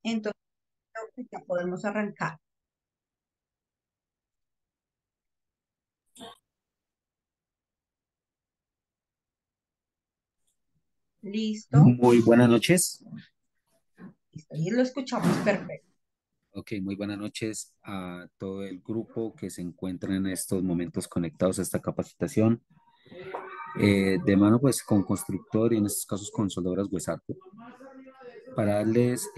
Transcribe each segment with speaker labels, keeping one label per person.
Speaker 1: Entonces, creo que ya podemos arrancar. ¿Listo?
Speaker 2: Muy buenas noches.
Speaker 1: Listo. Y lo escuchamos perfecto.
Speaker 2: Ok, muy buenas noches a todo el grupo que se encuentra en estos momentos conectados a esta capacitación. De mano, pues, con constructor y en estos casos con soldadoras Huesarco, para darles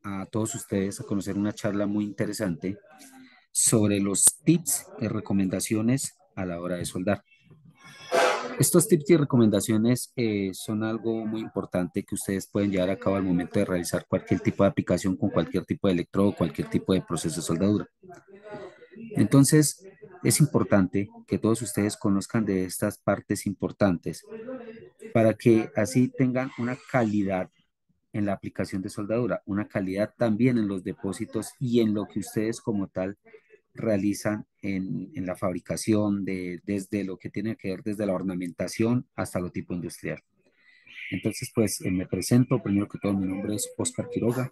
Speaker 2: a todos ustedes a conocer una charla muy interesante sobre los tips y recomendaciones a la hora de soldar. Estos tips y recomendaciones son algo muy importante que ustedes pueden llevar a cabo al momento de realizar cualquier tipo de aplicación con cualquier tipo de electrodo, cualquier tipo de proceso de soldadura. Entonces, es importante que todos ustedes conozcan de estas partes importantes para que así tengan una calidad en la aplicación de soldadura, una calidad también en los depósitos y en lo que ustedes como tal realizan en la fabricación, desde lo que tiene que ver desde la ornamentación hasta lo tipo industrial. Entonces, pues me presento, primero que todo, mi nombre es Oscar Quiroga,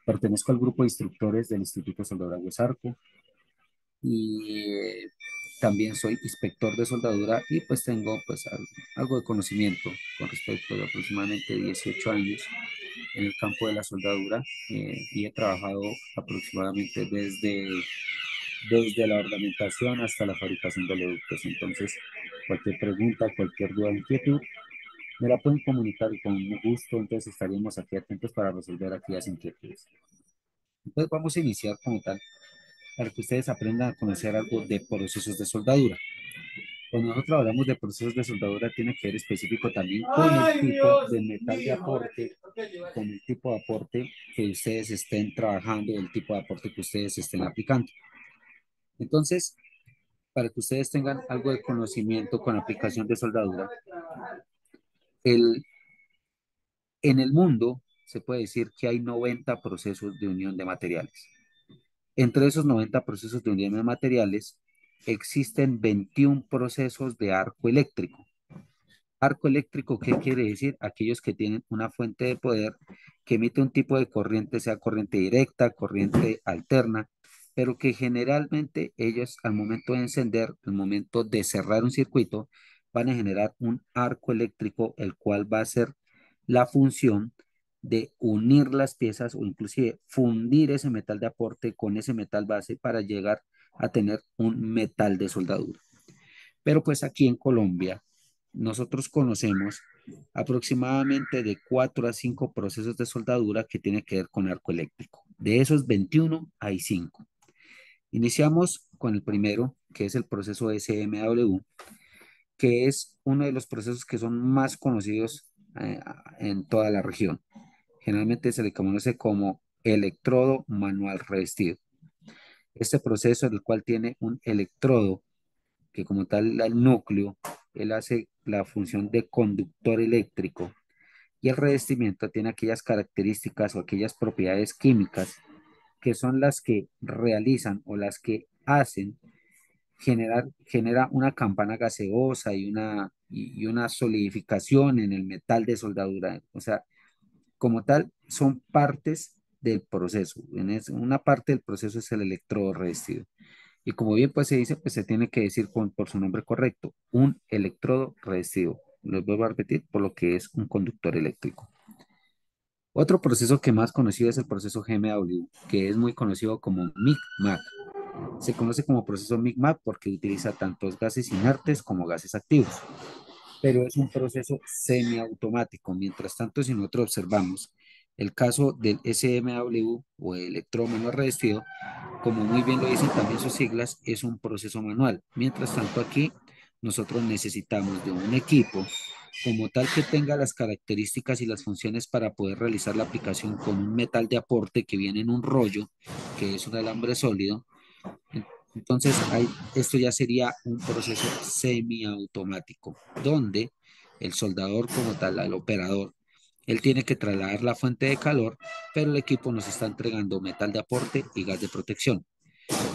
Speaker 2: pertenezco al grupo de instructores del Instituto Soldadura Huesarco y también soy inspector de soldadura y pues tengo pues algo de conocimiento con respecto de aproximadamente 18 años en el campo de la soldadura y he trabajado aproximadamente desde la ornamentación hasta la fabricación de productos. Entonces, cualquier pregunta, cualquier duda, inquietud, me la pueden comunicar y con gusto, entonces estaríamos aquí atentos para resolver aquellas inquietudes. Entonces, vamos a iniciar como tal para que ustedes aprendan a conocer algo de procesos de soldadura. Cuando nosotros hablamos de procesos de soldadura, tiene que ver específico también con el tipo de metal de aporte, con el tipo de aporte que ustedes estén trabajando, el tipo de aporte que ustedes estén aplicando. Entonces, para que ustedes tengan algo de conocimiento con aplicación de soldadura, el, en el mundo se puede decir que hay 90 procesos de unión de materiales. Entre esos 90 procesos de unión de materiales, existen 21 procesos de arco eléctrico. Arco eléctrico, ¿qué quiere decir? Aquellos que tienen una fuente de poder que emite un tipo de corriente, sea corriente directa, corriente alterna, pero que generalmente ellos al momento de encender, al momento de cerrar un circuito, van a generar un arco eléctrico, el cual va a ser la función de unir las piezas o inclusive fundir ese metal de aporte con ese metal base para llegar a tener un metal de soldadura. Pero pues aquí en Colombia nosotros conocemos aproximadamente de 4 a 5 procesos de soldadura que tienen que ver con arco eléctrico. De esos 21 hay 5. Iniciamos con el primero, que es el proceso SMW, que es uno de los procesos que son más conocidos en toda la región. Generalmente se le conoce como electrodo manual revestido. Este proceso, el cual tiene un electrodo que como tal el núcleo, él hace la función de conductor eléctrico y el revestimiento tiene aquellas características o aquellas propiedades químicas que son las que realizan o las que hacen genera una campana gaseosa y una solidificación en el metal de soldadura. O sea, como tal, son partes del proceso. Una parte del proceso es el electrodo revestido. Y como bien pues se dice, pues se tiene que decir por su nombre correcto, un electrodo revestido. Lo vuelvo a repetir, por lo que es un conductor eléctrico. Otro proceso que más conocido es el proceso GMW, que es muy conocido como MIG-MAG. Se conoce como proceso MIG-MAG porque utiliza tantos gases inertes como gases activos, pero es un proceso semiautomático. Mientras tanto, si nosotros observamos el caso del SMW o electrodo manual revestido, como muy bien lo dicen también sus siglas, es un proceso manual. Mientras tanto, aquí nosotros necesitamos de un equipo como tal que tenga las características y las funciones para poder realizar la aplicación con un metal de aporte que viene en un rollo, que es un alambre sólido. Entonces, esto ya sería un proceso semiautomático, donde el soldador como tal, el operador, él tiene que trasladar la fuente de calor, pero el equipo nos está entregando metal de aporte y gas de protección.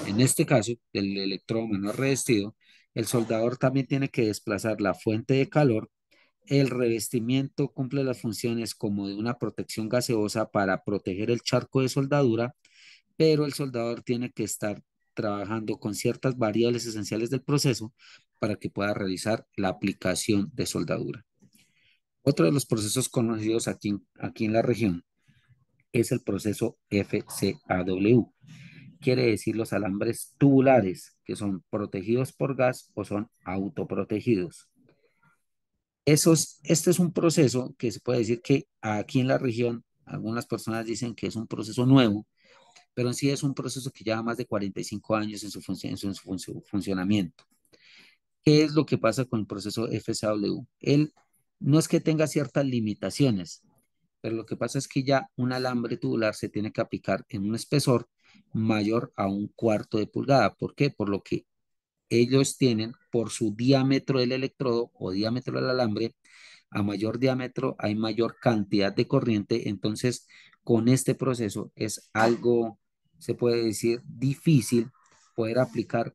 Speaker 2: En este caso, el electrodo manual revestido, el soldador también tiene que desplazar la fuente de calor El revestimiento cumple las funciones como de una protección gaseosa para proteger el charco de soldadura, pero el soldador tiene que estar trabajando con ciertas variables esenciales del proceso para que pueda realizar la aplicación de soldadura. Otro de los procesos conocidos aquí en la región es el proceso FCAW. Quiere decir los alambres tubulares, que son protegidos por gas o son autoprotegidos. Este es un proceso que se puede decir que aquí en la región, algunas personas dicen que es un proceso nuevo, pero en sí es un proceso que lleva más de 45 años en su funcionamiento. ¿Qué es lo que pasa con el proceso FSW? Él no es que tenga ciertas limitaciones, pero lo que pasa es que ya un alambre tubular se tiene que aplicar en un espesor mayor a 1/4 de pulgada. ¿Por qué? Por lo que ellos tienen por su diámetro del electrodo o diámetro del alambre, a mayor diámetro hay mayor cantidad de corriente, entonces con este proceso es algo, se puede decir, difícil poder aplicar,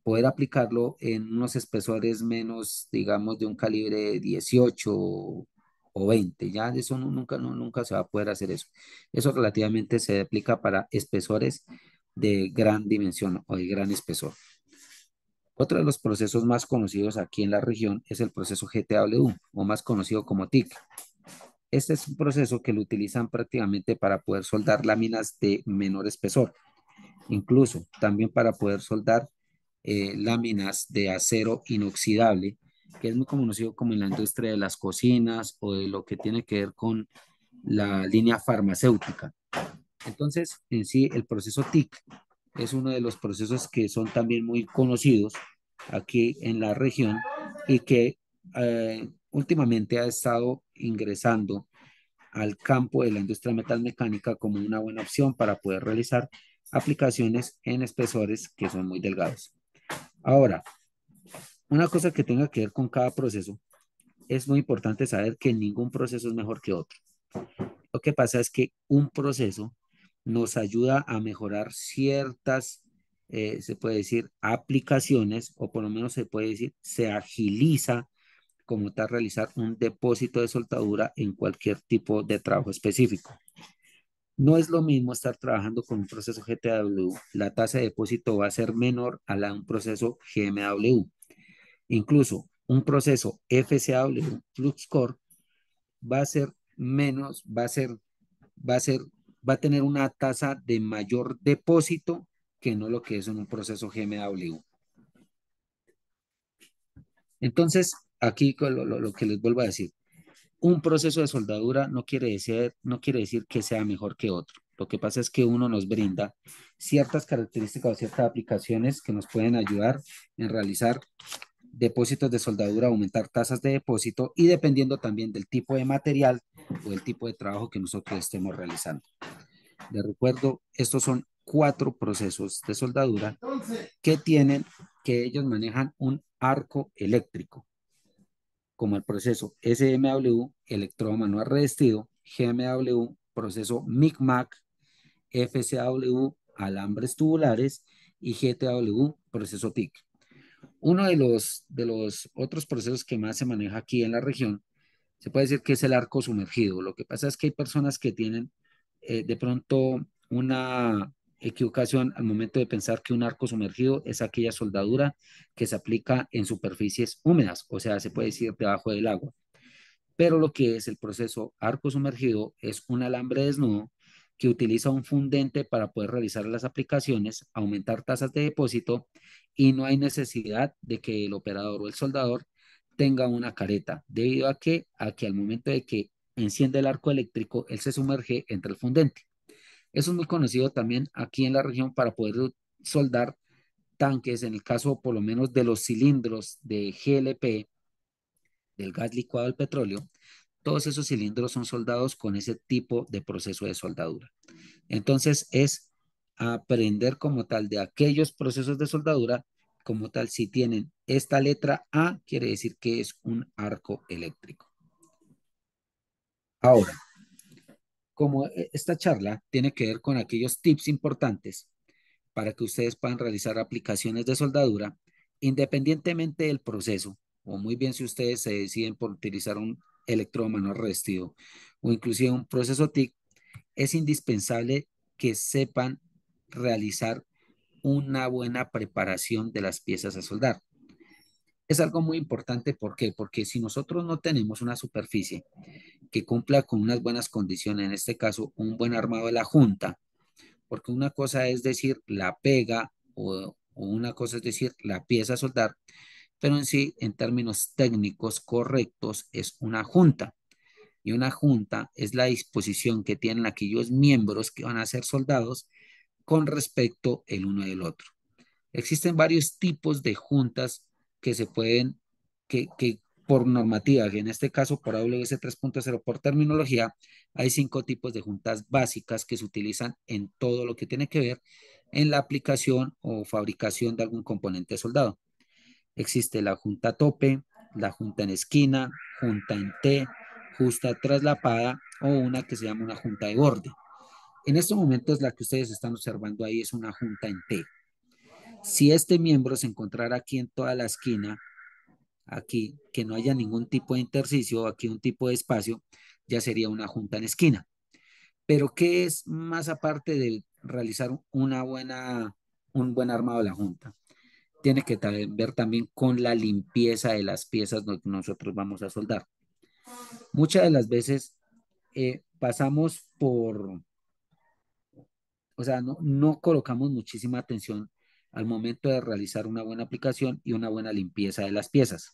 Speaker 2: poder aplicarlo en unos espesores menos, digamos, de un calibre 18 o 20. Ya de eso nunca se va a poder hacer eso. Eso relativamente se aplica para espesores de gran dimensión o de gran espesor. Otro de los procesos más conocidos aquí en la región es el proceso GTW o más conocido como TIC. Este es un proceso que lo utilizan prácticamente para poder soldar láminas de menor espesor, incluso también para poder soldar láminas de acero inoxidable, que es muy conocido como en la industria de las cocinas o de lo que tiene que ver con la línea farmacéutica. Entonces, en sí, el proceso TIC es uno de los procesos que son también muy conocidos aquí en la región y que últimamente ha estado ingresando al campo de la industria metalmecánica como una buena opción para poder realizar aplicaciones en espesores que son muy delgados. Ahora, una cosa que tenga que ver con cada proceso, es muy importante saber que ningún proceso es mejor que otro. Lo que pasa es que un proceso nos ayuda a mejorar ciertas, se puede decir, aplicaciones, o por lo menos se puede decir, se agiliza como tal realizar un depósito de soldadura en cualquier tipo de trabajo específico. No es lo mismo estar trabajando con un proceso GTW, la tasa de depósito va a ser menor a la de un proceso GMW. Incluso un proceso FCW, Flux Core, va a ser menos, va a ser, va a tener una tasa de mayor depósito que no lo que es en un proceso GMW. Entonces, aquí lo que les vuelvo a decir, un proceso de soldadura no quiere decir que sea mejor que otro. Lo que pasa es que uno nos brinda ciertas características o ciertas aplicaciones que nos pueden ayudar en realizar depósitos de soldadura, aumentar tasas de depósito y dependiendo también del tipo de material o del tipo de trabajo que nosotros estemos realizando. Les recuerdo, estos son 4 procesos de soldadura que ellos manejan un arco eléctrico, como el proceso SMW, electrodo manual revestido, GMW, proceso MICMAC, FCW, alambres tubulares y GTW, proceso TIC. Uno de los otros procesos que más se maneja aquí en la región, se puede decir que es el arco sumergido. Lo que pasa es que hay personas que tienen de pronto una equivocación al momento de pensar que un arco sumergido es aquella soldadura que se aplica en superficies húmedas, o sea, se puede decir debajo del agua. Pero lo que es el proceso arco sumergido es un alambre desnudo que utiliza un fundente para poder realizar las aplicaciones, aumentar tasas de depósito y no hay necesidad de que el operador o el soldador tenga una careta, debido a que al momento de que enciende el arco eléctrico, él se sumerge entre el fundente. Eso es muy conocido también aquí en la región para poder soldar tanques, en el caso por lo menos de los cilindros de GLP, del gas licuado del petróleo, todos esos cilindros son soldados con ese tipo de proceso de soldadura. Entonces es aprender como tal de aquellos procesos de soldadura, como tal, si tienen esta letra A, quiere decir que es un arco eléctrico. Ahora, como esta charla tiene que ver con aquellos tips importantes para que ustedes puedan realizar aplicaciones de soldadura, independientemente del proceso, o muy bien si ustedes se deciden por utilizar un electrodo manual revestido o inclusive un proceso TIC, es indispensable que sepan realizar una buena preparación de las piezas a soldar. Es algo muy importante, ¿por qué? Porque si nosotros no tenemos una superficie que cumpla con unas buenas condiciones, en este caso un buen armado de la junta, porque una cosa es decir la pega o una cosa es decir la pieza a soldar, pero en sí, en términos técnicos correctos, es una junta. Y una junta es la disposición que tienen aquellos miembros que van a ser soldados con respecto el uno del otro. Existen varios tipos de juntas que se pueden, que por normativa, que en este caso por AWS 3.0, por terminología, hay 5 tipos de juntas básicas que se utilizan en todo lo que tiene que ver en la aplicación o fabricación de algún componente soldado. Existe la junta tope, la junta en esquina, junta en T, justa traslapada o una que se llama una junta de borde. En estos momentos la que ustedes están observando ahí es una junta en T. Si este miembro se encontrara aquí en toda la esquina, aquí, que no haya ningún tipo de intersticio, aquí un tipo de espacio, ya sería una junta en esquina. Pero ¿qué es más aparte de realizar un buen armado de la junta? Tiene que ver también con la limpieza de las piezas que nosotros vamos a soldar. Muchas de las veces pasamos por, o sea, no colocamos muchísima atención al momento de realizar una buena aplicación y una buena limpieza de las piezas.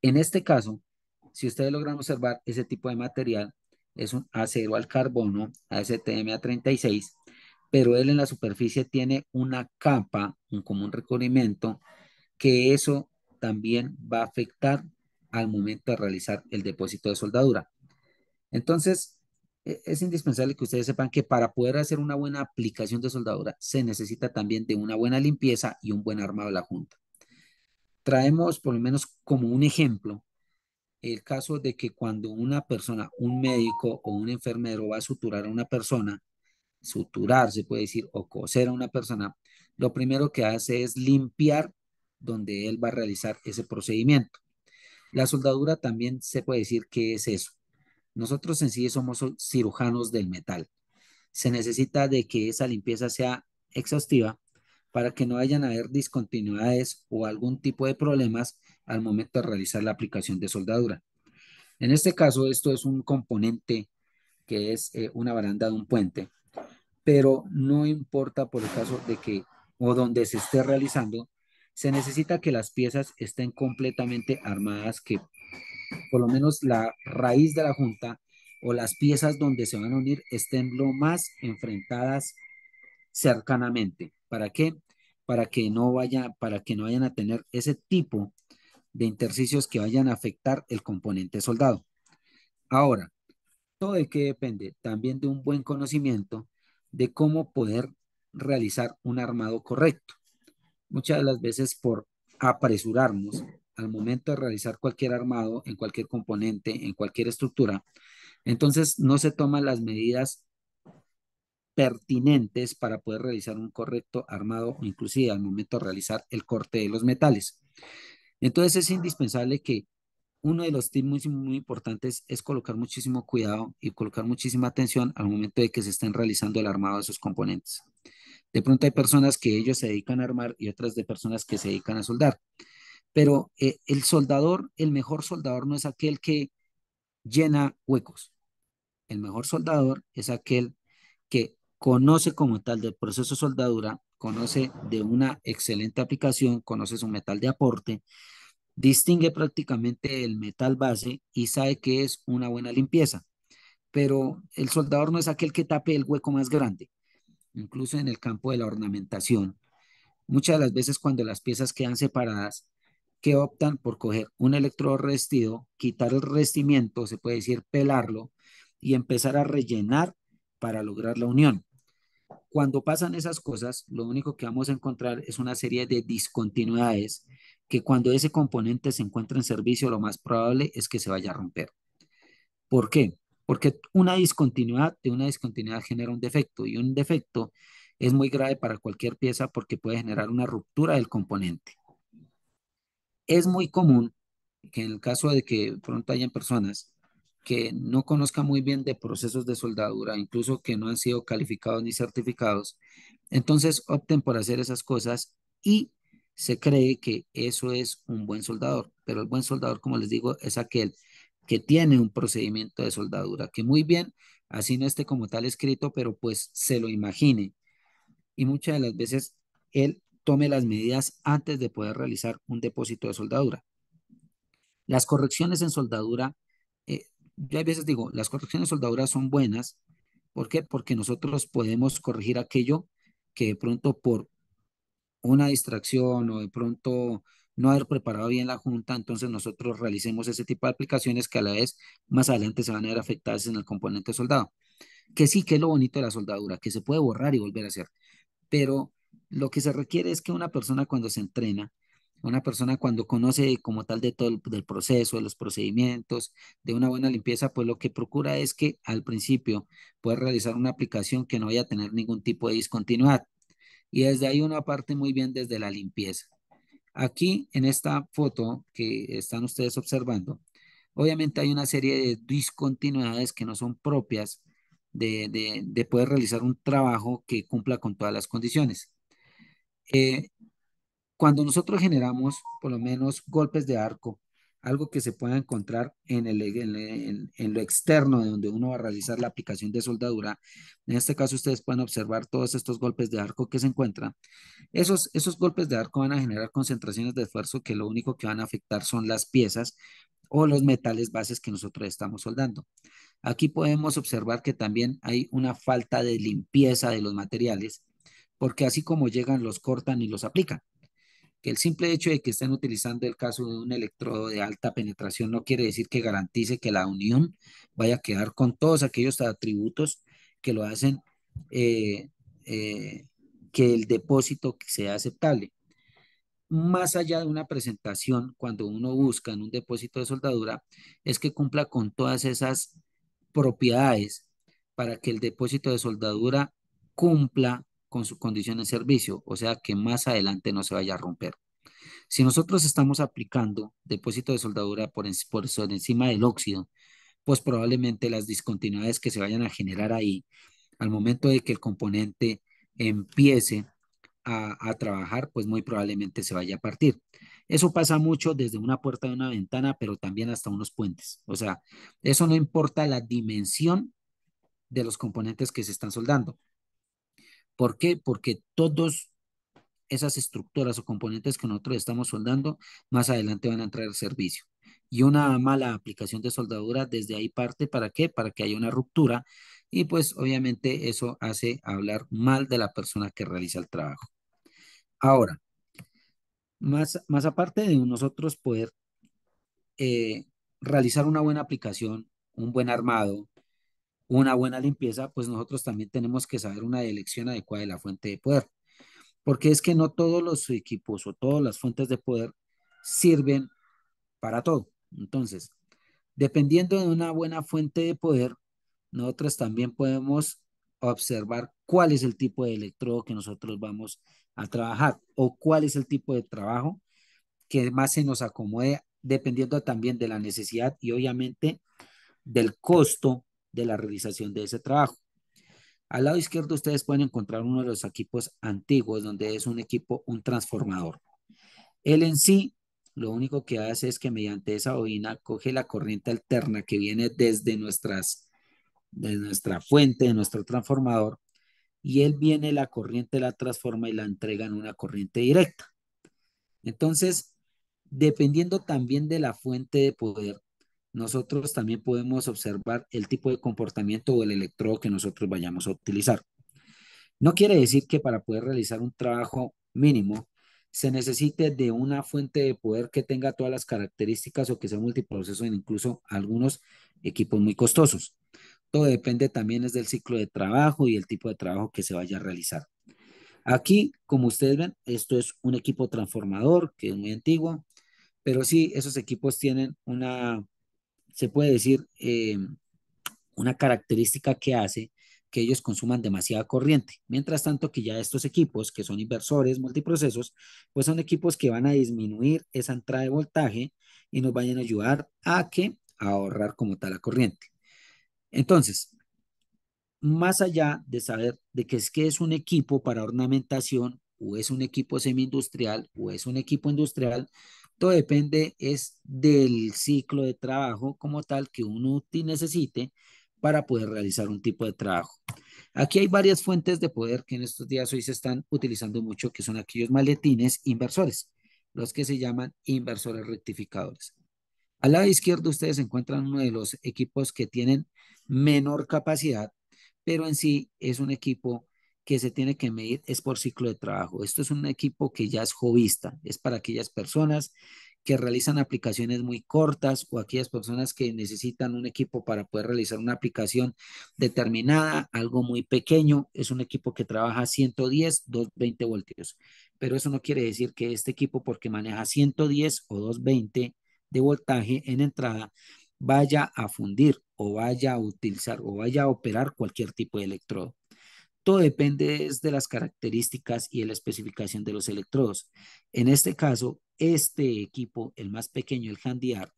Speaker 2: En este caso, si ustedes logran observar, ese tipo de material es un acero al carbono, ASTM-A36, pero él en la superficie tiene una capa, un común recubrimiento, que eso también va a afectar al momento de realizar el depósito de soldadura. Entonces, es indispensable que ustedes sepan que para poder hacer una buena aplicación de soldadura se necesita también de una buena limpieza y un buen armado de la junta. Traemos por lo menos como un ejemplo el caso de que cuando una persona, un médico o un enfermero va a suturar a una persona, suturar se puede decir, o coser a una persona, lo primero que hace es limpiar donde él va a realizar ese procedimiento. La soldadura también se puede decir que es eso. Nosotros en sí somos cirujanos del metal. Se necesita de que esa limpieza sea exhaustiva para que no vayan a haber discontinuidades o algún tipo de problemas al momento de realizar la aplicación de soldadura. En este caso, esto es un componente que es una baranda de un puente, pero no importa por el caso de que o donde se esté realizando, se necesita que las piezas estén completamente armadas, que por lo menos la raíz de la junta o las piezas donde se van a unir estén lo más enfrentadas cercanamente. ¿Para qué? Para que no vayan a tener ese tipo de intersticios que vayan a afectar el componente soldado. Ahora, todo de qué depende también de un buen conocimiento de cómo poder realizar un armado correcto. Muchas de las veces por apresurarnos al momento de realizar cualquier armado en cualquier componente, en cualquier estructura, entonces no se toman las medidas pertinentes para poder realizar un correcto armado o inclusive al momento de realizar el corte de los metales. Entonces es indispensable que uno de los tips muy importantes es colocar muchísimo cuidado y colocar muchísima atención al momento de que se estén realizando el armado de esos componentes. De pronto hay personas que ellos se dedican a armar y otras de personas que se dedican a soldar, pero el soldador, el mejor soldador no es aquel que llena huecos. El mejor soldador es aquel que conoce como tal del proceso de soldadura, conoce de una excelente aplicación, conoce su metal de aporte, distingue prácticamente el metal base y sabe que es una buena limpieza. Pero el soldador no es aquel que tape el hueco más grande, incluso en el campo de la ornamentación. Muchas de las veces cuando las piezas quedan separadas, que optan por coger un electrodo revestido, quitar el revestimiento, se puede decir pelarlo, y empezar a rellenar para lograr la unión. Cuando pasan esas cosas, lo único que vamos a encontrar es una serie de discontinuidades que cuando ese componente se encuentra en servicio, lo más probable es que se vaya a romper. ¿Por qué? Porque una discontinuidad de una discontinuidad genera un defecto y un defecto es muy grave para cualquier pieza porque puede generar una ruptura del componente. Es muy común que en el caso de que pronto hayan personas que no conozcan muy bien de procesos de soldadura, incluso que no han sido calificados ni certificados, entonces opten por hacer esas cosas y se cree que eso es un buen soldador. Pero el buen soldador, como les digo, es aquel que tiene un procedimiento de soldadura, que muy bien, así no esté como tal escrito, pero pues se lo imagine. Y muchas de las veces él tome las medidas antes de poder realizar un depósito de soldadura. Las correcciones en soldadura, yo a veces digo, las correcciones en soldadura son buenas. ¿Por qué? Porque nosotros podemos corregir aquello que de pronto por una distracción o de pronto no haber preparado bien la junta, entonces nosotros realicemos ese tipo de aplicaciones que a la vez más adelante se van a ver afectadas en el componente soldado. Que sí, que es lo bonito de la soldadura, que se puede borrar y volver a hacer, pero lo que se requiere es que una persona cuando se entrena, una persona cuando conoce como tal de todo del proceso, de los procedimientos, de una buena limpieza, pues lo que procura es que al principio pueda realizar una aplicación que no vaya a tener ningún tipo de discontinuidad. Y desde ahí uno parte muy bien desde la limpieza. Aquí en esta foto que están ustedes observando, obviamente hay una serie de discontinuidades que no son propias de poder realizar un trabajo que cumpla con todas las condiciones. Eh, Cuando nosotros generamos por lo menos golpes de arco, algo que se pueda encontrar en lo externo de donde uno va a realizar la aplicación de soldadura, en este caso ustedes pueden observar todos estos golpes de arco que se encuentran. Esos golpes de arco van a generar concentraciones de esfuerzo que lo único que van a afectar son las piezas o los metales bases que nosotros estamos soldando. Aquí podemos observar que también hay una falta de limpieza de los materiales, porque así como llegan, los cortan y los aplican. Que el simple hecho de que estén utilizando el caso de un electrodo de alta penetración no quiere decir que garantice que la unión vaya a quedar con todos aquellos atributos que lo hacen eh, eh, que el depósito sea aceptable. Más allá de una presentación, cuando uno busca en un depósito de soldadura, es que cumpla con todas esas propiedades para que el depósito de soldadura cumpla con su condición de servicio, o sea, que más adelante no se vaya a romper. Si nosotros estamos aplicando depósito de soldadura por sobre encima del óxido, pues probablemente las discontinuidades que se vayan a generar ahí al momento de que el componente empiece a trabajar, pues muy probablemente se vaya a partir. Eso pasa mucho desde una puerta de una ventana, pero también hasta unos puentes. O sea, eso no importa la dimensión de los componentes que se están soldando. ¿Por qué? Porque todos esas estructuras o componentes que nosotros estamos soldando más adelante van a entrar al servicio. Y una mala aplicación de soldadura desde ahí parte, ¿para qué? Para que haya una ruptura y pues obviamente eso hace hablar mal de la persona que realiza el trabajo. Ahora, más aparte de nosotros poder eh, realizar una buena aplicación, un buen armado, una buena limpieza, pues nosotros también tenemos que saber una elección adecuada de la fuente de poder. Porque es que no todos los equipos o todas las fuentes de poder sirven para todo. Entonces, dependiendo de una buena fuente de poder, nosotros también podemos observar cuál es el tipo de electrodo que nosotros vamos a trabajar o cuál es el tipo de trabajo que más se nos acomode, dependiendo también de la necesidad y obviamente del costo de la realización de ese trabajo. Al lado izquierdo ustedes pueden encontrar uno de los equipos antiguos, donde es un equipo, un transformador. Él en sí, lo único que hace es que mediante esa bobina coge la corriente alterna que viene de nuestra fuente, de nuestro transformador, y él viene, la corriente la transforma y la entrega en una corriente directa. Entonces, dependiendo también de la fuente de poder, nosotros también podemos observar el tipo de comportamiento o el electrodo que nosotros vayamos a utilizar. No quiere decir que para poder realizar un trabajo mínimo se necesite de una fuente de poder que tenga todas las características o que sea multiproceso en incluso algunos equipos muy costosos. Todo depende también es del ciclo de trabajo y el tipo de trabajo que se vaya a realizar. Aquí, como ustedes ven, esto es un equipo transformador que es muy antiguo, pero sí, esos equipos tienen se puede decir, una característica que hace que ellos consuman demasiada corriente. Mientras tanto que ya estos equipos, que son inversores multiprocesos, pues son equipos que van a disminuir esa entrada de voltaje y nos vayan a ayudar a ahorrar como tal la corriente. Entonces, más allá de saber de que es un equipo para ornamentación o es un equipo semi-industrial o es un equipo industrial, todo depende es del ciclo de trabajo como tal que uno necesite para poder realizar un tipo de trabajo. Aquí hay varias fuentes de poder que en estos días hoy se están utilizando mucho, que son aquellos maletines inversores, los que se llaman inversores rectificadores. Al lado izquierdo ustedes encuentran uno de los equipos que tienen menor capacidad, pero en sí es un equipo que se tiene que medir es por ciclo de trabajo. Esto es un equipo que ya es hobbyista, es para aquellas personas que realizan aplicaciones muy cortas o aquellas personas que necesitan un equipo para poder realizar una aplicación determinada, algo muy pequeño. Es un equipo que trabaja 110, 220 voltios, pero eso no quiere decir que este equipo, porque maneja 110 o 220 de voltaje en entrada, vaya a fundir o vaya a utilizar o vaya a operar cualquier tipo de electrodo. Todo depende de las características y de la especificación de los electrodos. En este caso, este equipo, el más pequeño, el Handiar,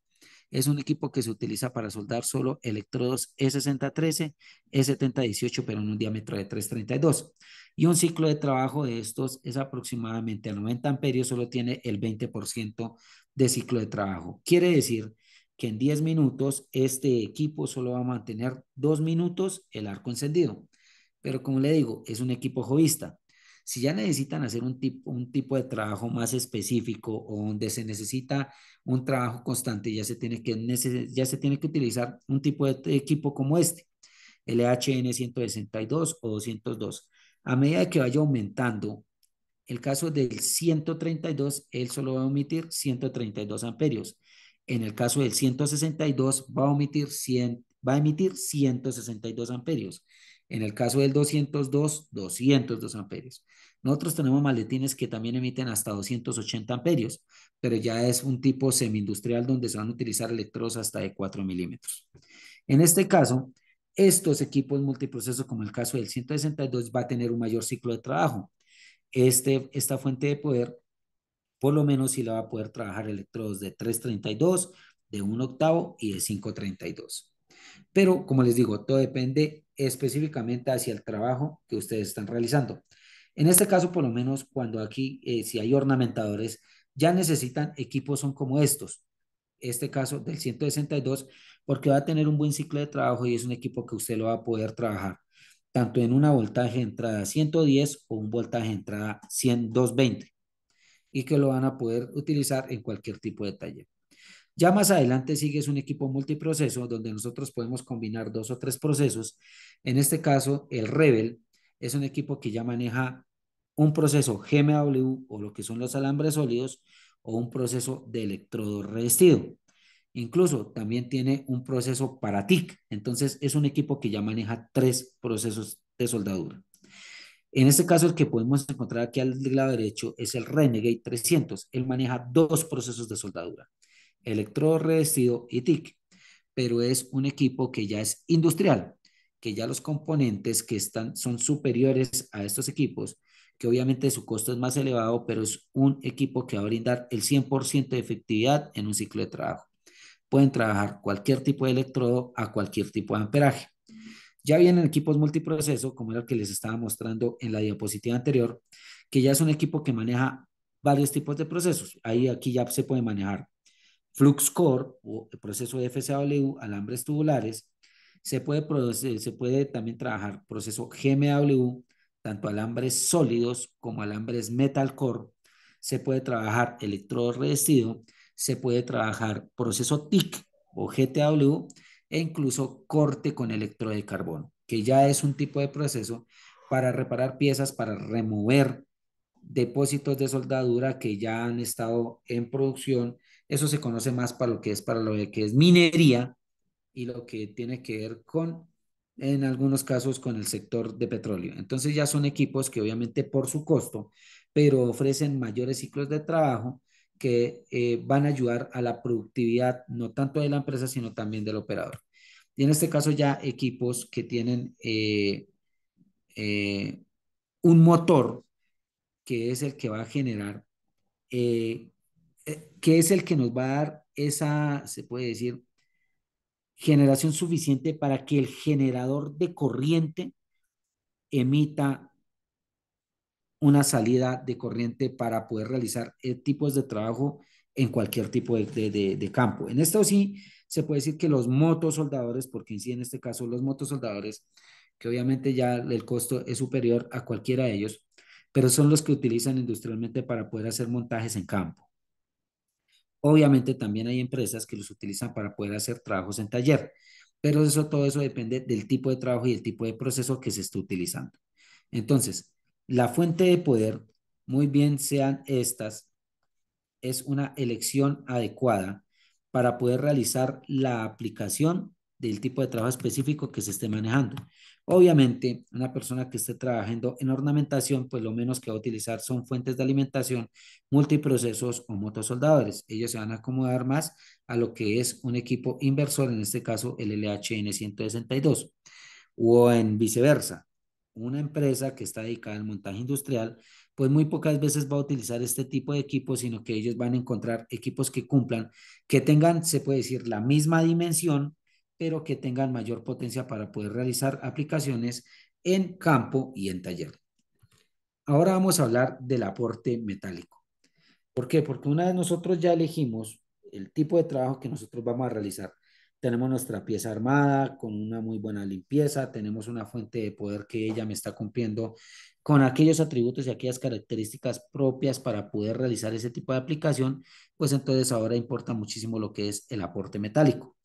Speaker 2: es un equipo que se utiliza para soldar solo electrodos E6013, E7018, pero en un diámetro de 332. Y un ciclo de trabajo de estos es aproximadamente a 90 amperios, solo tiene el 20% de ciclo de trabajo. Quiere decir que en 10 minutos este equipo solo va a mantener 2 minutos el arco encendido. Pero como le digo, es un equipo jovista. Si ya necesitan hacer un tipo de trabajo más específico o donde se necesita un trabajo constante, ya se tiene que utilizar un tipo de equipo como este, LHN 162 o 202. A medida que vaya aumentando, el caso del 132, él solo va a emitir 132 amperios. En el caso del 162, va a emitir 162 amperios. En el caso del 202, 202 amperios. Nosotros tenemos maletines que también emiten hasta 280 amperios, pero ya es un tipo semi-industrial donde se van a utilizar electrodos hasta de 4 milímetros. En este caso, estos equipos multiprocesos, como el caso del 162, va a tener un mayor ciclo de trabajo. Esta fuente de poder, por lo menos si la va a poder trabajar electrodos de 332, de 1 octavo y de 532. Pero como les digo, todo depende específicamente hacia el trabajo que ustedes están realizando. En este caso, por lo menos cuando aquí, si hay ornamentadores, ya necesitan equipos son como estos. Este caso del 162, porque va a tener un buen ciclo de trabajo y es un equipo que usted lo va a poder trabajar tanto en una voltaje de entrada 110 o un voltaje de entrada 100, 220 y que lo van a poder utilizar en cualquier tipo de taller. Ya más adelante sigue es un equipo multiproceso donde nosotros podemos combinar dos o tres procesos. En este caso, el Rebel es un equipo que ya maneja un proceso GMW o lo que son los alambres sólidos o un proceso de electrodo revestido. Incluso también tiene un proceso para TIC. Entonces es un equipo que ya maneja tres procesos de soldadura. En este caso, el que podemos encontrar aquí al lado derecho es el Renegade 300. Él maneja dos procesos de soldadura, electrodo revestido y TIC, pero es un equipo que ya es industrial, que ya los componentes que están son superiores a estos equipos, que obviamente su costo es más elevado, pero es un equipo que va a brindar el 100% de efectividad en un ciclo de trabajo. Pueden trabajar cualquier tipo de electrodo a cualquier tipo de amperaje. Ya vienen equipos multiproceso, como era el que les estaba mostrando en la diapositiva anterior, que ya es un equipo que maneja varios tipos de procesos. Ahí aquí ya se puede manejar flux core o el proceso de FCW, alambres tubulares. Se puede también trabajar proceso GMW, tanto alambres sólidos como alambres metal core. Se puede trabajar electrodo revestido, se puede trabajar proceso TIC o GTW e incluso corte con electrodo de carbono, que ya es un tipo de proceso para reparar piezas, para remover depósitos de soldadura que ya han estado en producción. Eso se conoce más para lo que es minería y lo que tiene que ver con, en algunos casos, con el sector de petróleo. Entonces ya son equipos que obviamente por su costo, pero ofrecen mayores ciclos de trabajo que van a ayudar a la productividad, no tanto de la empresa, sino también del operador. Y en este caso ya equipos que tienen eh, un motor que es el que va a generar, eh, que es el que nos va a dar esa, se puede decir, generación suficiente para que el generador de corriente emita una salida de corriente para poder realizar tipos de trabajo en cualquier tipo de campo. En esto sí se puede decir que los motosoldadores, porque en sí en este caso los motosoldadores, que obviamente ya el costo es superior a cualquiera de ellos, pero son los que utilizan industrialmente para poder hacer montajes en campo. Obviamente también hay empresas que los utilizan para poder hacer trabajos en taller, pero eso, todo eso depende del tipo de trabajo y el tipo de proceso que se esté utilizando. Entonces, la fuente de poder, muy bien sean estas, es una elección adecuada para poder realizar la aplicación del tipo de trabajo específico que se esté manejando. Obviamente, una persona que esté trabajando en ornamentación, pues lo menos que va a utilizar son fuentes de alimentación, multiprocesos o motosoldadores. Ellos se van a acomodar más a lo que es un equipo inversor, en este caso el LHN 162 o en viceversa. Una empresa que está dedicada al montaje industrial, pues muy pocas veces va a utilizar este tipo de equipos, sino que ellos van a encontrar equipos que cumplan, que tengan, se puede decir, la misma dimensión, pero que tengan mayor potencia para poder realizar aplicaciones en campo y en taller. Ahora vamos a hablar del aporte metálico. ¿Por qué? Porque una vez nosotros ya elegimos el tipo de trabajo que nosotros vamos a realizar, tenemos nuestra pieza armada con una muy buena limpieza, tenemos una fuente de poder que ella me está cumpliendo con aquellos atributos y aquellas características propias para poder realizar ese tipo de aplicación, pues entonces ahora importa muchísimo lo que es el aporte metálico.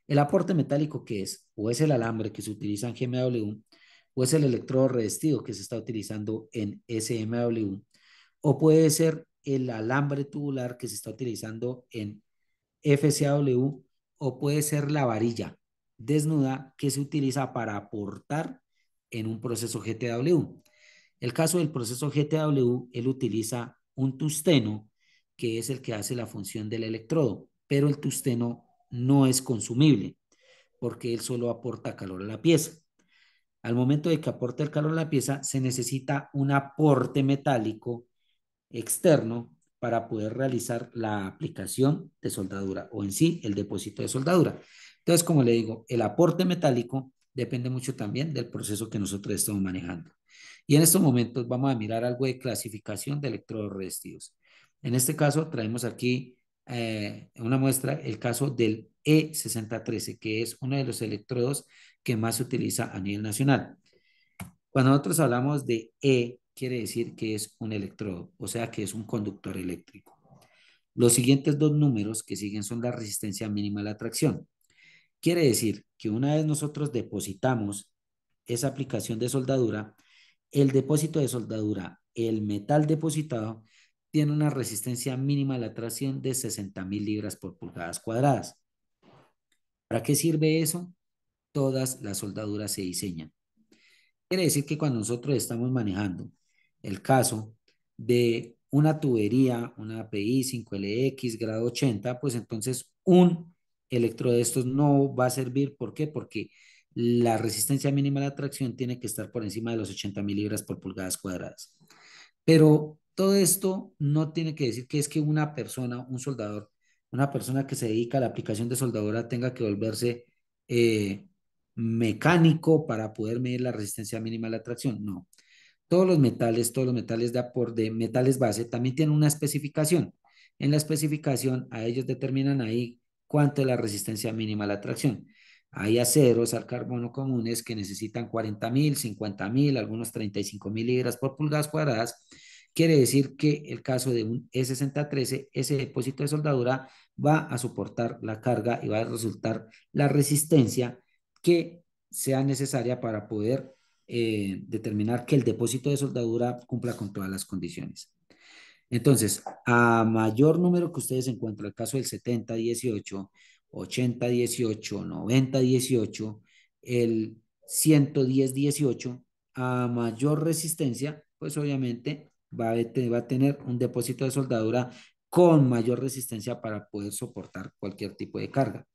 Speaker 2: El aporte metálico, ¿qué es? O es el alambre que se utiliza en GMW, o es el electrodo revestido que se está utilizando en SMW, o puede ser el alambre tubular que se está utilizando en FCW, o puede ser la varilla desnuda que se utiliza para aportar en un proceso GTW. El caso del proceso GTW, él utiliza un tusteno que es el que hace la función del electrodo, pero el tusteno no es consumible porque él solo aporta calor a la pieza. Al momento de que aporte el calor a la pieza, se necesita un aporte metálico externo para poder realizar la aplicación de soldadura o en sí el depósito de soldadura. Entonces, como le digo, el aporte metálico depende mucho también del proceso que nosotros estamos manejando. Y en estos momentos vamos a mirar algo de clasificación de electrodos revestidos. En este caso, traemos aquí una muestra, el caso del E6013, que es uno de los electrodos que más se utiliza a nivel nacional. Cuando nosotros hablamos de E, quiere decir que es un electrodo, o sea que es un conductor eléctrico. Los siguientes dos números que siguen son la resistencia mínima a la tracción. Quiere decir que una vez nosotros depositamos esa aplicación de soldadura, el depósito de soldadura, el metal depositado, tiene una resistencia mínima a la tracción de 60.000 libras por pulgadas cuadradas. ¿Para qué sirve eso? Todas las soldaduras se diseñan. Quiere decir que cuando nosotros estamos manejando el caso de una tubería, una PI 5LX grado 80, pues entonces un electrodo de estos no va a servir. ¿Por qué? Porque la resistencia mínima de la tracción tiene que estar por encima de los 80.000 libras por pulgadas cuadradas. Pero todo esto no tiene que decir que es que una persona, un soldador, una persona que se dedica a la aplicación de soldadura tenga que volverse eh, mecánico para poder medir la resistencia mínima a la tracción. No. Todos los metales de metales base también tienen una especificación. En la especificación a ellos determinan ahí cuánto es la resistencia mínima a la tracción. Hay aceros al carbono comunes que necesitan 40.000, 50.000, algunos 35.000 libras por pulgadas cuadradas. Quiere decir que el caso de un E6013, ese depósito de soldadura va a soportar la carga y va a resultar la resistencia que sea necesaria para poder determinar que el depósito de soldadura cumpla con todas las condiciones. Entonces, a mayor número que ustedes encuentran, el caso del 7018, 8018, 9018, el 11018, a mayor resistencia, pues obviamente va a tener un depósito de soldadura con mayor resistencia para poder soportar cualquier tipo de carga.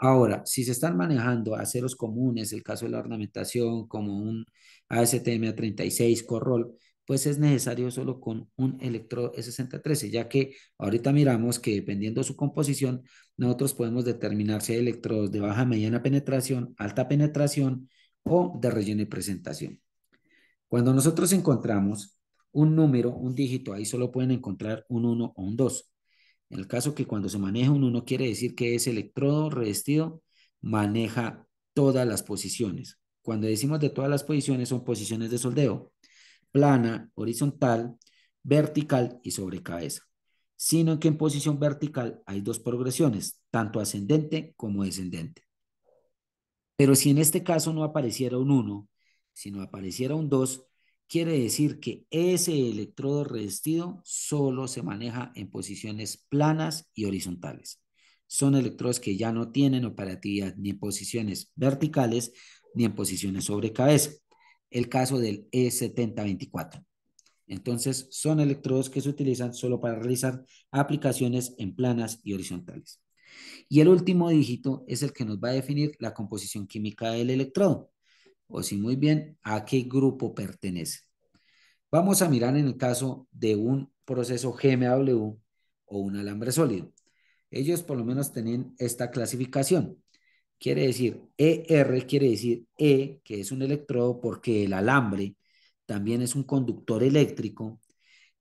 Speaker 2: Ahora, si se están manejando aceros comunes, el caso de la ornamentación, como un ASTM A36 Corroll, pues es necesario solo con un electrodo E6013, ya que ahorita miramos que dependiendo de su composición, nosotros podemos determinar si hay electrodos de baja, mediana penetración, alta penetración o de relleno y presentación. Cuando nosotros encontramos un número, un dígito, ahí solo pueden encontrar un uno o un 2. En el caso que cuando se maneja un uno quiere decir que ese electrodo revestido maneja todas las posiciones. Cuando decimos de todas las posiciones son posiciones de soldeo, plana, horizontal, vertical y sobre cabeza. Sino que en posición vertical hay dos progresiones, tanto ascendente como descendente. Pero si en este caso no apareciera un uno, sino apareciera un 2, quiere decir que ese electrodo revestido solo se maneja en posiciones planas y horizontales. Son electrodos que ya no tienen operatividad ni en posiciones verticales ni en posiciones sobre cabeza. El caso del E7024. Entonces, son electrodos que se utilizan solo para realizar aplicaciones en planas y horizontales. Y el último dígito es el que nos va a definir la composición química del electrodo, o si muy bien, a qué grupo pertenece. Vamos a mirar en el caso de un proceso GMW o un alambre sólido. Ellos por lo menos tienen esta clasificación. Quiere decir, ER quiere decir E, que es un electrodo porque el alambre también es un conductor eléctrico,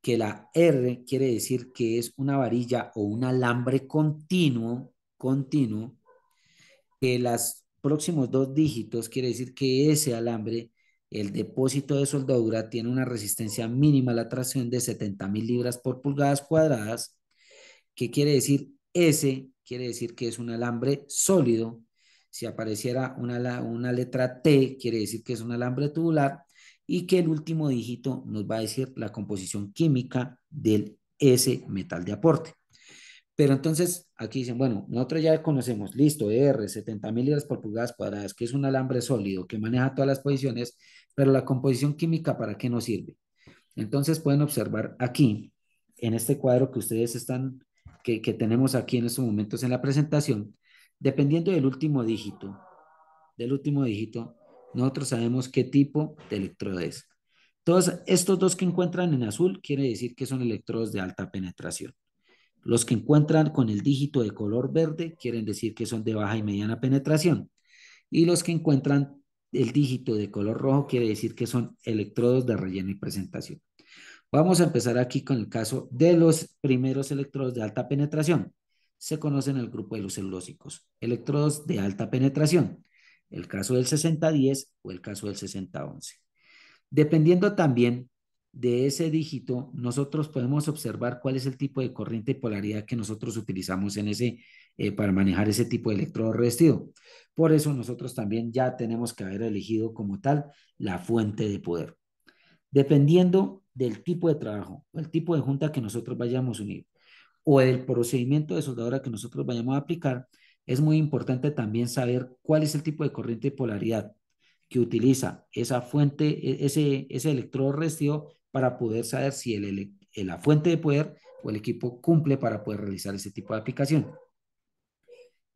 Speaker 2: que la R quiere decir que es una varilla o un alambre continuo, que los próximos dos dígitos quiere decir que ese alambre, el depósito de soldadura, tiene una resistencia mínima a la tracción de 70.000 libras por pulgadas cuadradas. ¿Qué quiere decir? S quiere decir que es un alambre sólido. Si apareciera una letra T, quiere decir que es un alambre tubular y que el último dígito nos va a decir la composición química del S metal de aporte. Pero entonces aquí dicen, bueno, nosotros ya conocemos, listo, R, 70.000 libras por pulgadas cuadradas, que es un alambre sólido que maneja todas las posiciones, pero la composición química, ¿para qué nos sirve? Entonces pueden observar aquí, en este cuadro que ustedes están, que tenemos aquí en estos momentos en la presentación, dependiendo del último dígito, nosotros sabemos qué tipo de electrodo es. Todos estos dos que encuentran en azul quiere decir que son electrodos de alta penetración. Los que encuentran con el dígito de color verde quieren decir que son de baja y mediana penetración. Y los que encuentran el dígito de color rojo quiere decir que son electrodos de relleno y presentación. Vamos a empezar aquí con el caso de los primeros electrodos de alta penetración. Se conocen el grupo de los celulósicos, electrodos de alta penetración, el caso del 6010 o el caso del 6011. Dependiendo también de ese dígito, nosotros podemos observar cuál es el tipo de corriente y polaridad que nosotros utilizamos para manejar ese tipo de electrodo revestido. Por eso nosotros también ya tenemos que haber elegido como tal la fuente de poder. Dependiendo del tipo de trabajo o el tipo de junta que nosotros vayamos a unir o el procedimiento de soldadura que nosotros vayamos a aplicar, es muy importante también saber cuál es el tipo de corriente y polaridad que utiliza esa fuente, ese electrodo resistivo para poder saber si la fuente de poder o el equipo cumple para poder realizar ese tipo de aplicación.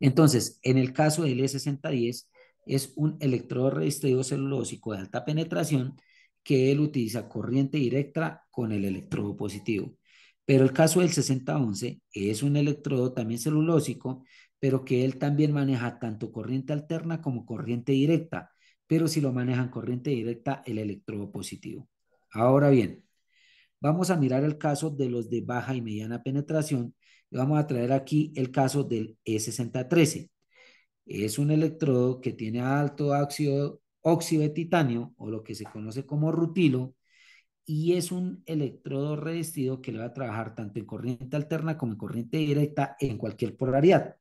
Speaker 2: Entonces, en el caso del E6010, es un electrodo resistivo celulósico de alta penetración que él utiliza corriente directa con el electrodo positivo. Pero el caso del 6011 es un electrodo también celulósico, pero que él también maneja tanto corriente alterna como corriente directa, pero si lo manejan corriente directa, el electrodo positivo. Ahora bien, vamos a mirar el caso de los de baja y mediana penetración y vamos a traer aquí el caso del E6013. Es un electrodo que tiene alto óxido de titanio o lo que se conoce como rutilo y es un electrodo revestido que le va a trabajar tanto en corriente alterna como en corriente directa en cualquier polaridad.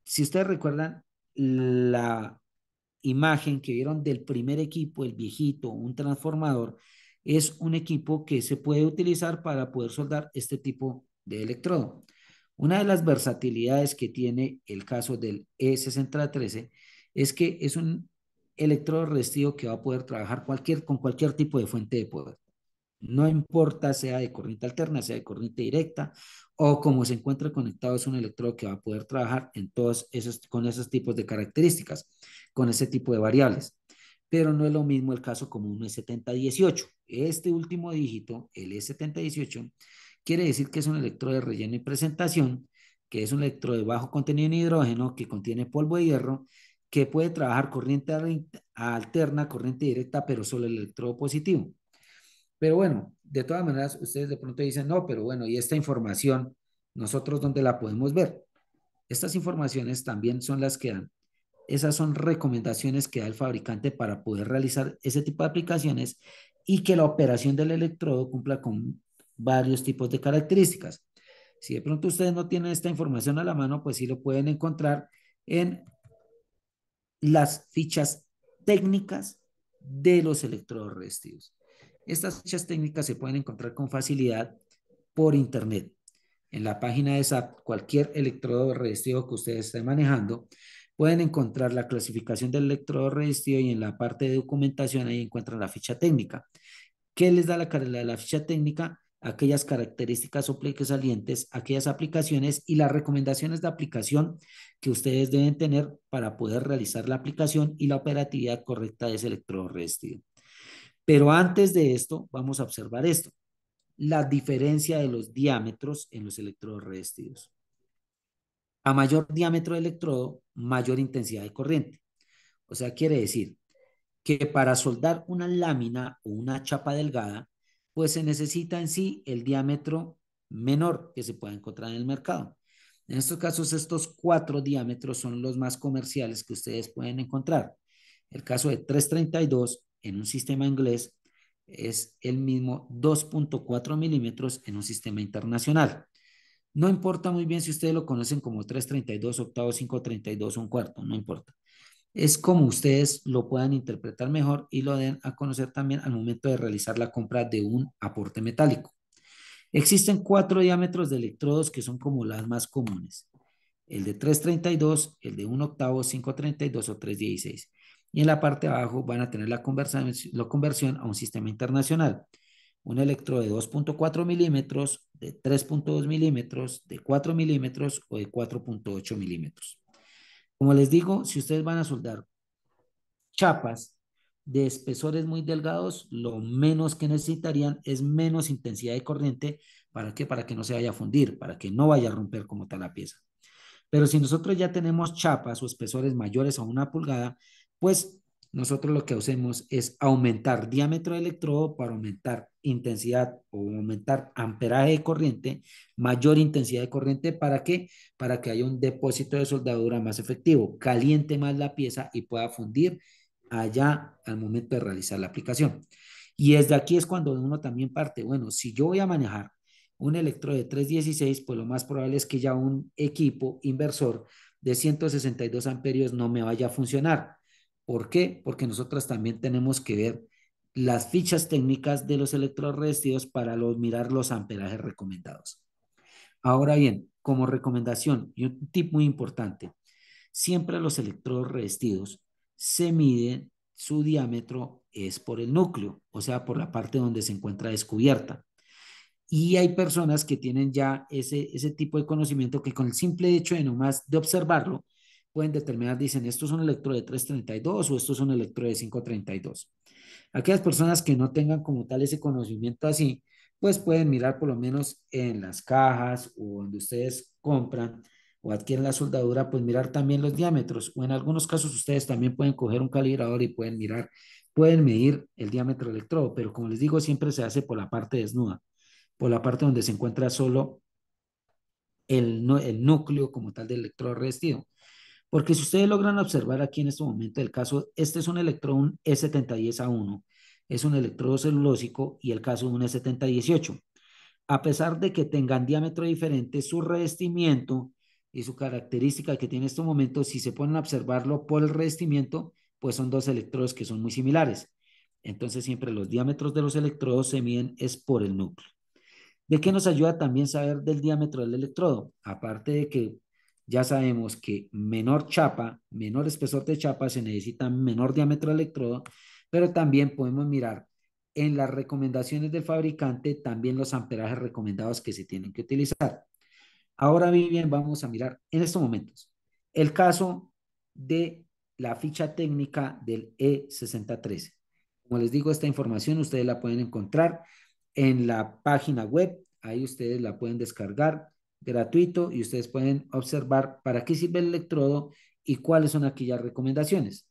Speaker 2: Si ustedes recuerdan la imagen que vieron del primer equipo, el viejito, un transformador, es un equipo que se puede utilizar para poder soldar este tipo de electrodo. Una de las versatilidades que tiene el caso del E6013 es que es un electrodo resistivo que va a poder trabajar con cualquier tipo de fuente de poder. No importa sea de corriente alterna, sea de corriente directa o como se encuentre conectado, es un electrodo que va a poder trabajar en todos esos, con esos tipos de características, con ese tipo de variables. Pero no es lo mismo el caso como un E7018. Este último dígito, el E7018, quiere decir que es un electrodo de relleno y presentación, que es un electrodo de bajo contenido en hidrógeno, que contiene polvo de hierro, que puede trabajar corriente alterna, corriente directa, pero solo el electrodo positivo. Pero bueno, de todas maneras, ustedes de pronto dicen, no, pero bueno, ¿y esta información, nosotros dónde la podemos ver? Estas informaciones también son las que dan. Esas son recomendaciones que da el fabricante para poder realizar ese tipo de aplicaciones y que la operación del electrodo cumpla con varios tipos de características. Si de pronto ustedes no tienen esta información a la mano, pues sí lo pueden encontrar en las fichas técnicas de los electrodos revestidos. Estas fichas técnicas se pueden encontrar con facilidad por internet. En la página de SAP, cualquier electrodo revestido que ustedes estén manejando, pueden encontrar la clasificación del electrodo revestido y en la parte de documentación ahí encuentran la ficha técnica. ¿Qué les da la ficha técnica? Aquellas características sobresalientes, aquellas aplicaciones y las recomendaciones de aplicación que ustedes deben tener para poder realizar la aplicación y la operatividad correcta de ese electrodo revestido. Pero antes de esto, vamos a observar esto, la diferencia de los diámetros en los electrodos revestidos. A mayor diámetro de electrodo, mayor intensidad de corriente. O sea, quiere decir que para soldar una lámina o una chapa delgada, pues se necesita en sí el diámetro menor que se pueda encontrar en el mercado. En estos casos, estos 4 diámetros son los más comerciales que ustedes pueden encontrar. El caso de 332 en un sistema inglés es el mismo 2.4 milímetros en un sistema internacional. No importa muy bien si ustedes lo conocen como 332 octavos, 532 un cuarto, no importa. Es como ustedes lo puedan interpretar mejor y lo den a conocer también al momento de realizar la compra de un aporte metálico. Existen 4 diámetros de electrodos que son como las más comunes. El de 332, el de 1 octavo, 532 o 316. Y en la parte de abajo van a tener la conversión a un sistema internacional. Un electrodo de 2.4 milímetros, de 3.2 milímetros, de 4 milímetros o de 4.8 milímetros. Como les digo, si ustedes van a soldar chapas de espesores muy delgados, lo menos que necesitarían es menos intensidad de corriente. ¿Para qué? Para que no se vaya a fundir, para que no vaya a romper como tal la pieza. Pero si nosotros ya tenemos chapas o espesores mayores a 1 pulgada, pues nosotros lo que hacemos es aumentar diámetro de electrodo para aumentar intensidad o aumentar amperaje de corriente, mayor intensidad de corriente. ¿Para qué? Para que haya un depósito de soldadura más efectivo, caliente más la pieza y pueda fundir allá al momento de realizar la aplicación. Y desde aquí es cuando uno también parte, bueno, si yo voy a manejar un electrodo de 316, pues lo más probable es que ya un equipo inversor de 162 amperios no me vaya a funcionar. ¿Por qué? Porque nosotros también tenemos que ver las fichas técnicas de los electrodos revestidos para mirar los amperajes recomendados. Ahora bien, como recomendación y un tip muy importante, siempre los electrodos revestidos se miden su diámetro es por el núcleo, o sea, por la parte donde se encuentra descubierta. Y hay personas que tienen ya ese tipo de conocimiento que con el simple hecho de nomás de observarlo, pueden determinar, dicen, esto es un electro de 332 o esto es un electro de 532. Aquellas personas que no tengan como tal ese conocimiento así, pues pueden mirar por lo menos en las cajas o donde ustedes compran o adquieren la soldadura, pues mirar también los diámetros. O en algunos casos ustedes también pueden coger un calibrador y pueden mirar, pueden medir el diámetro del electrodo, pero como les digo, siempre se hace por la parte desnuda, por la parte donde se encuentra solo el núcleo como tal del electrodo revestido. Porque si ustedes logran observar aquí en este momento el caso, este es un electrodo E7010A1, es un electrodo celulósico y el caso de un E7018. A pesar de que tengan diámetro diferente, su revestimiento y su característica que tiene en este momento, si se ponen a observarlo por el revestimiento, pues son dos electrodos que son muy similares. Entonces siempre los diámetros de los electrodos se miden es por el núcleo. ¿De qué nos ayuda también saber del diámetro del electrodo? Aparte de que ya sabemos que menor chapa, menor espesor de chapa, se necesita menor diámetro del electrodo, pero también podemos mirar en las recomendaciones del fabricante también los amperajes recomendados que se tienen que utilizar. Ahora bien, vamos a mirar en estos momentos el caso de la ficha técnica del E6013. Como les digo, esta información ustedes la pueden encontrar en la página web. Ahí ustedes la pueden descargar gratuito y ustedes pueden observar para qué sirve el electrodo y cuáles son aquellas recomendaciones.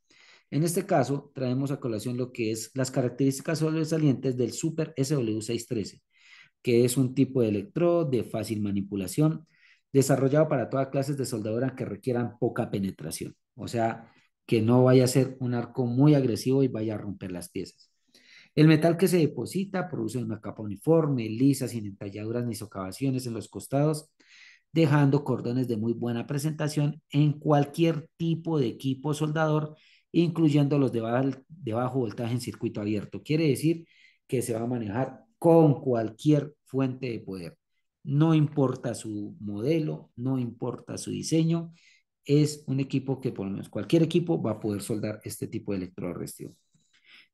Speaker 2: En este caso, traemos a colación lo que es las características sobresalientes del Super SW613, que es un tipo de electrodo de fácil manipulación, desarrollado para todas clases de soldadura que requieran poca penetración. O sea, que no vaya a ser un arco muy agresivo y vaya a romper las piezas. El metal que se deposita produce una capa uniforme, lisa, sin entalladuras ni socavaciones en los costados, dejando cordones de muy buena presentación en cualquier tipo de equipo soldador, incluyendo los de bajo voltaje en circuito abierto. Quiere decir que se va a manejar con cualquier fuente de poder. No importa su modelo, no importa su diseño, es un equipo que por lo menos cualquier equipo va a poder soldar este tipo de electrodo resistivo.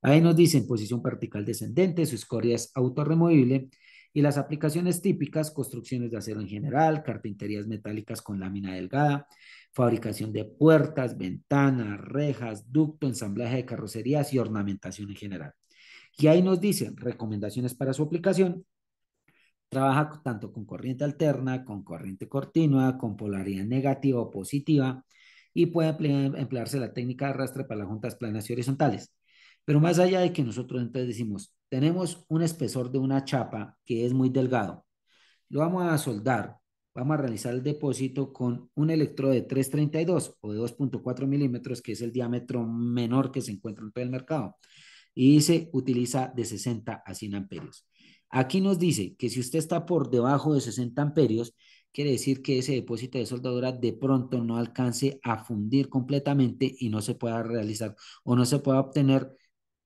Speaker 2: Ahí nos dicen posición vertical descendente, su escoria es autorremovible y las aplicaciones típicas, construcciones de acero en general, carpinterías metálicas con lámina delgada, fabricación de puertas, ventanas, rejas, ducto, ensamblaje de carrocerías y ornamentación en general. Y ahí nos dicen recomendaciones para su aplicación. Trabaja tanto con corriente alterna, con corriente continua, con polaridad negativa o positiva y puede emplearse la técnica de arrastre para las juntas planas y horizontales. Pero más allá de que nosotros entonces decimos, tenemos un espesor de una chapa que es muy delgado, lo vamos a soldar, vamos a realizar el depósito con un electrodo de 332 o de 2.4 milímetros, que es el diámetro menor que se encuentra en todo el mercado y se utiliza de 60 a 100 amperios. Aquí nos dice que si usted está por debajo de 60 amperios, quiere decir que ese depósito de soldadura de pronto no alcance a fundir completamente y no se pueda realizar o no se pueda obtener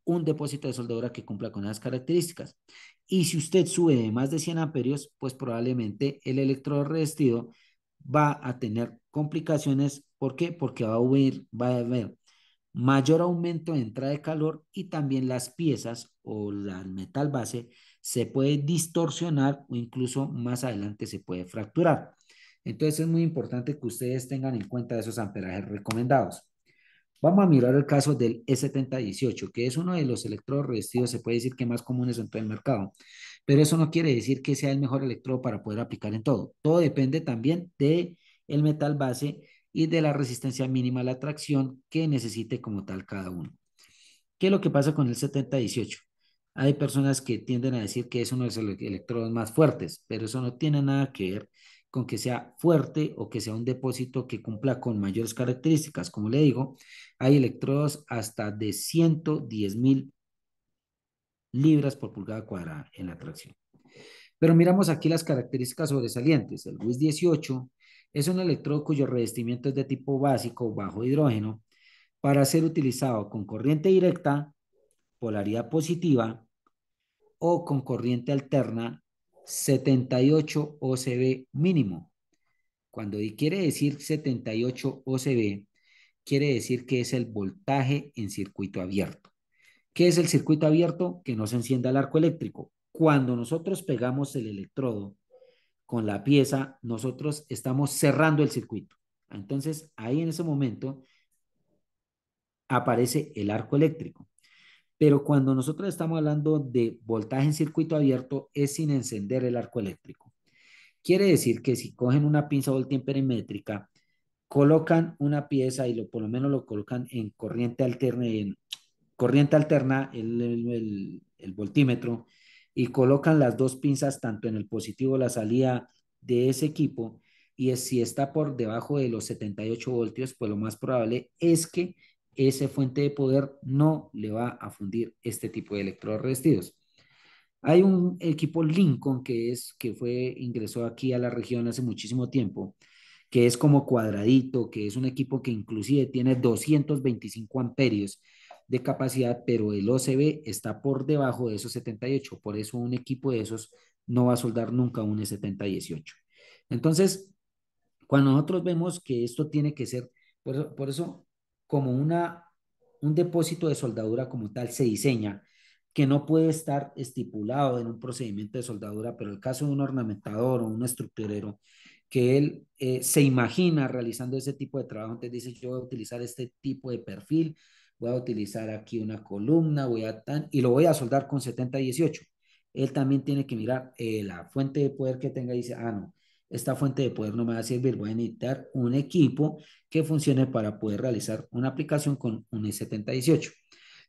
Speaker 2: un depósito de soldadura que cumpla con esas características. Y si usted sube de más de 100 amperios, pues probablemente el electrodo revestido va a tener complicaciones. ¿Por qué? Porque va a haber mayor aumento de entrada de calor y también las piezas o la metal base se puede distorsionar o incluso más adelante se puede fracturar. Entonces es muy importante que ustedes tengan en cuenta esos amperajes recomendados. Vamos a mirar el caso del E7018, que es uno de los electrodos revestidos, se puede decir que más comunes en todo el mercado, pero eso no quiere decir que sea el mejor electrodo para poder aplicar en todo. Todo depende también de el metal base y de la resistencia mínima a la tracción que necesite como tal cada uno. ¿Qué es lo que pasa con el 7018? Hay personas que tienden a decir que es uno de los electrodos más fuertes, pero eso no tiene nada que ver con que sea fuerte o que sea un depósito que cumpla con mayores características. Como le digo, hay electrodos hasta de 110.000 libras por pulgada cuadrada en la tracción. Pero miramos aquí las características sobresalientes. El WIS 18 es un electrodo cuyo revestimiento es de tipo básico bajo hidrógeno para ser utilizado con corriente directa, polaridad positiva o con corriente alterna 78 OCB mínimo. Cuando quiere decir 78 OCB, quiere decir que es el voltaje en circuito abierto. ¿Qué es el circuito abierto? Que no se encienda el arco eléctrico. Cuando nosotros pegamos el electrodo con la pieza, nosotros estamos cerrando el circuito. Entonces, ahí en ese momento aparece el arco eléctrico. Pero cuando nosotros estamos hablando de voltaje en circuito abierto, es sin encender el arco eléctrico. Quiere decir que si cogen una pinza voltiamperométrica, colocan una pieza y por lo menos lo colocan en corriente alterna el voltímetro, y colocan las dos pinzas tanto en el positivo o la salida de ese equipo, y si está por debajo de los 78 voltios, pues lo más probable es que esa fuente de poder no le va a fundir este tipo de electrodos revestidos. Hay un equipo Lincoln ingresó aquí a la región hace muchísimo tiempo, que es como cuadradito, que es un equipo que inclusive tiene 225 amperios de capacidad, pero el OCB está por debajo de esos 78. Por eso un equipo de esos no va a soldar nunca un E7018. Entonces, cuando nosotros vemos que esto tiene que ser, por eso como un depósito de soldadura como tal se diseña, que no puede estar estipulado en un procedimiento de soldadura, pero el caso de un ornamentador o un estructurero, que él se imagina realizando ese tipo de trabajo, entonces dice, yo voy a utilizar este tipo de perfil, voy a utilizar aquí una columna, y lo voy a soldar con 7018. Él también tiene que mirar la fuente de poder que tenga y dice, ah, no, esta fuente de poder no me va a servir, voy a necesitar un equipo que funcione para poder realizar una aplicación con un E7018.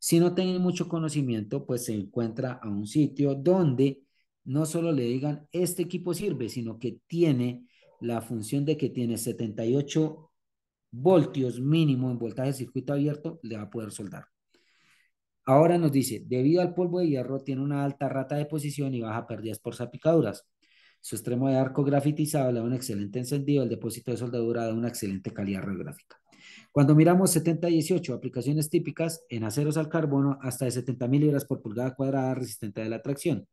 Speaker 2: Si no tiene mucho conocimiento, pues se encuentra a un sitio donde no solo le digan este equipo sirve, sino que tiene la función de que tiene 78 voltios mínimo en voltaje de circuito abierto, le va a poder soldar. Ahora nos dice, debido al polvo de hierro, tiene una alta rata de posición y baja pérdidas por salpicaduras. Su extremo de arco grafitizado le da un excelente encendido, el depósito de soldadura da una excelente calidad radiográfica. Cuando miramos 7018, aplicaciones típicas en aceros al carbono hasta de 70.000 libras por pulgada cuadrada resistente a la tracción.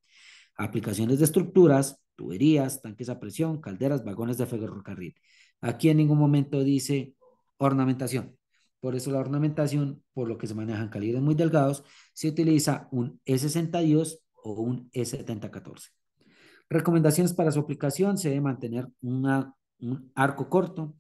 Speaker 2: Aplicaciones de estructuras, tuberías, tanques a presión, calderas, vagones de ferrocarril. Aquí en ningún momento dice ornamentación. Por eso la ornamentación, por lo que se manejan calibres muy delgados, se utiliza un E62 o un E7014. Recomendaciones para su aplicación: se debe mantener un arco corto,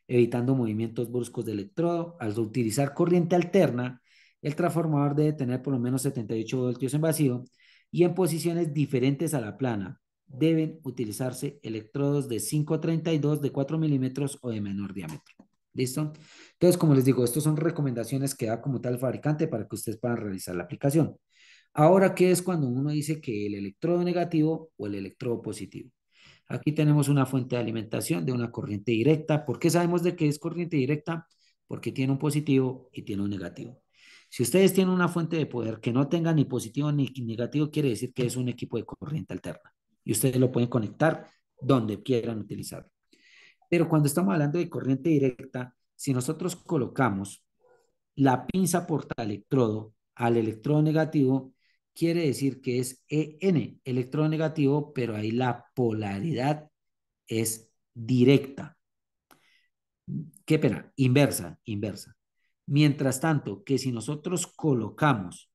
Speaker 2: evitando movimientos bruscos de electrodo. Al utilizar corriente alterna, el transformador debe tener por lo menos 78 voltios en vacío y en posiciones diferentes a la plana. Deben utilizarse electrodos de 532, de 4 milímetros o de menor diámetro. ¿Listo? Entonces, como les digo, estas son recomendaciones que da como tal el fabricante para que ustedes puedan realizar la aplicación. Ahora, ¿qué es cuando uno dice que el electrodo negativo o el electrodo positivo? Aquí tenemos una fuente de alimentación de una corriente directa. ¿Por qué sabemos de qué es corriente directa? Porque tiene un positivo y tiene un negativo. Si ustedes tienen una fuente de poder que no tenga ni positivo ni negativo, quiere decir que es un equipo de corriente alterna. Y ustedes lo pueden conectar donde quieran utilizarlo. Pero cuando estamos hablando de corriente directa, si nosotros colocamos la pinza portaelectrodo al electrodo negativo, quiere decir que es EN, electrodo negativo, pero ahí la polaridad es directa. Qué pena, inversa, inversa. Mientras tanto, que si nosotros colocamos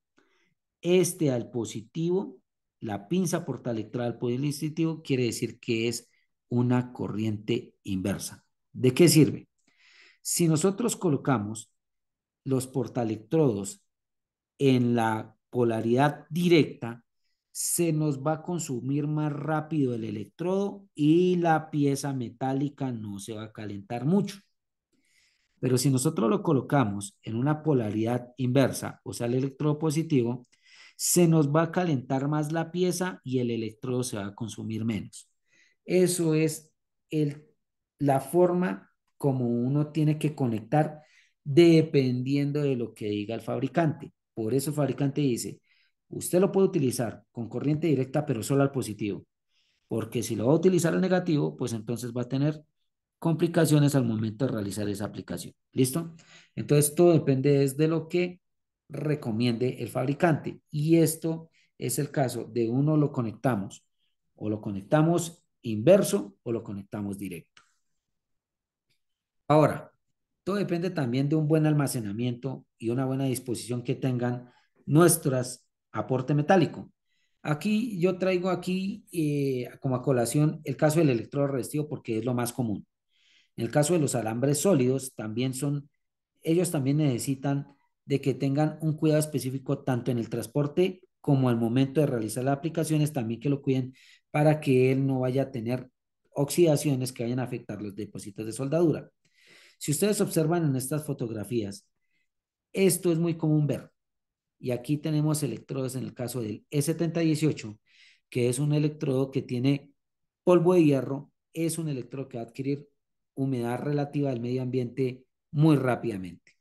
Speaker 2: este al positivo, la pinza portaelectoral al positivo, quiere decir que es una corriente inversa. ¿De qué sirve? Si nosotros colocamos los portaelectrodos en la polaridad directa, se nos va a consumir más rápido el electrodo y la pieza metálica no se va a calentar mucho. Pero si nosotros lo colocamos en una polaridad inversa, o sea, el electrodo positivo, se nos va a calentar más la pieza y el electrodo se va a consumir menos. Eso es el, la forma como uno tiene que conectar dependiendo de lo que diga el fabricante. Por eso el fabricante dice, usted lo puede utilizar con corriente directa, pero solo al positivo, porque si lo va a utilizar al negativo, pues entonces va a tener complicaciones al momento de realizar esa aplicación. ¿Listo? Entonces, todo depende de lo que recomiende el fabricante. Y esto es el caso de uno lo conectamos o lo conectamos inverso o lo conectamos directo. Ahora, todo depende también de un buen almacenamiento y una buena disposición que tengan nuestras aporte metálico. Aquí yo traigo aquí como a colación el caso del electrodo resistivo porque es lo más común. En el caso de los alambres sólidos, ellos también necesitan de que tengan un cuidado específico tanto en el transporte como al momento de realizar las aplicaciones, también que lo cuiden para que él no vaya a tener oxidaciones que vayan a afectar los depósitos de soldadura. Si ustedes observan en estas fotografías, esto es muy común ver. Y aquí tenemos electrodos en el caso del E7018, que es un electrodo que tiene polvo de hierro, es un electrodo que va a adquirir humedad relativa del medio ambiente muy rápidamente.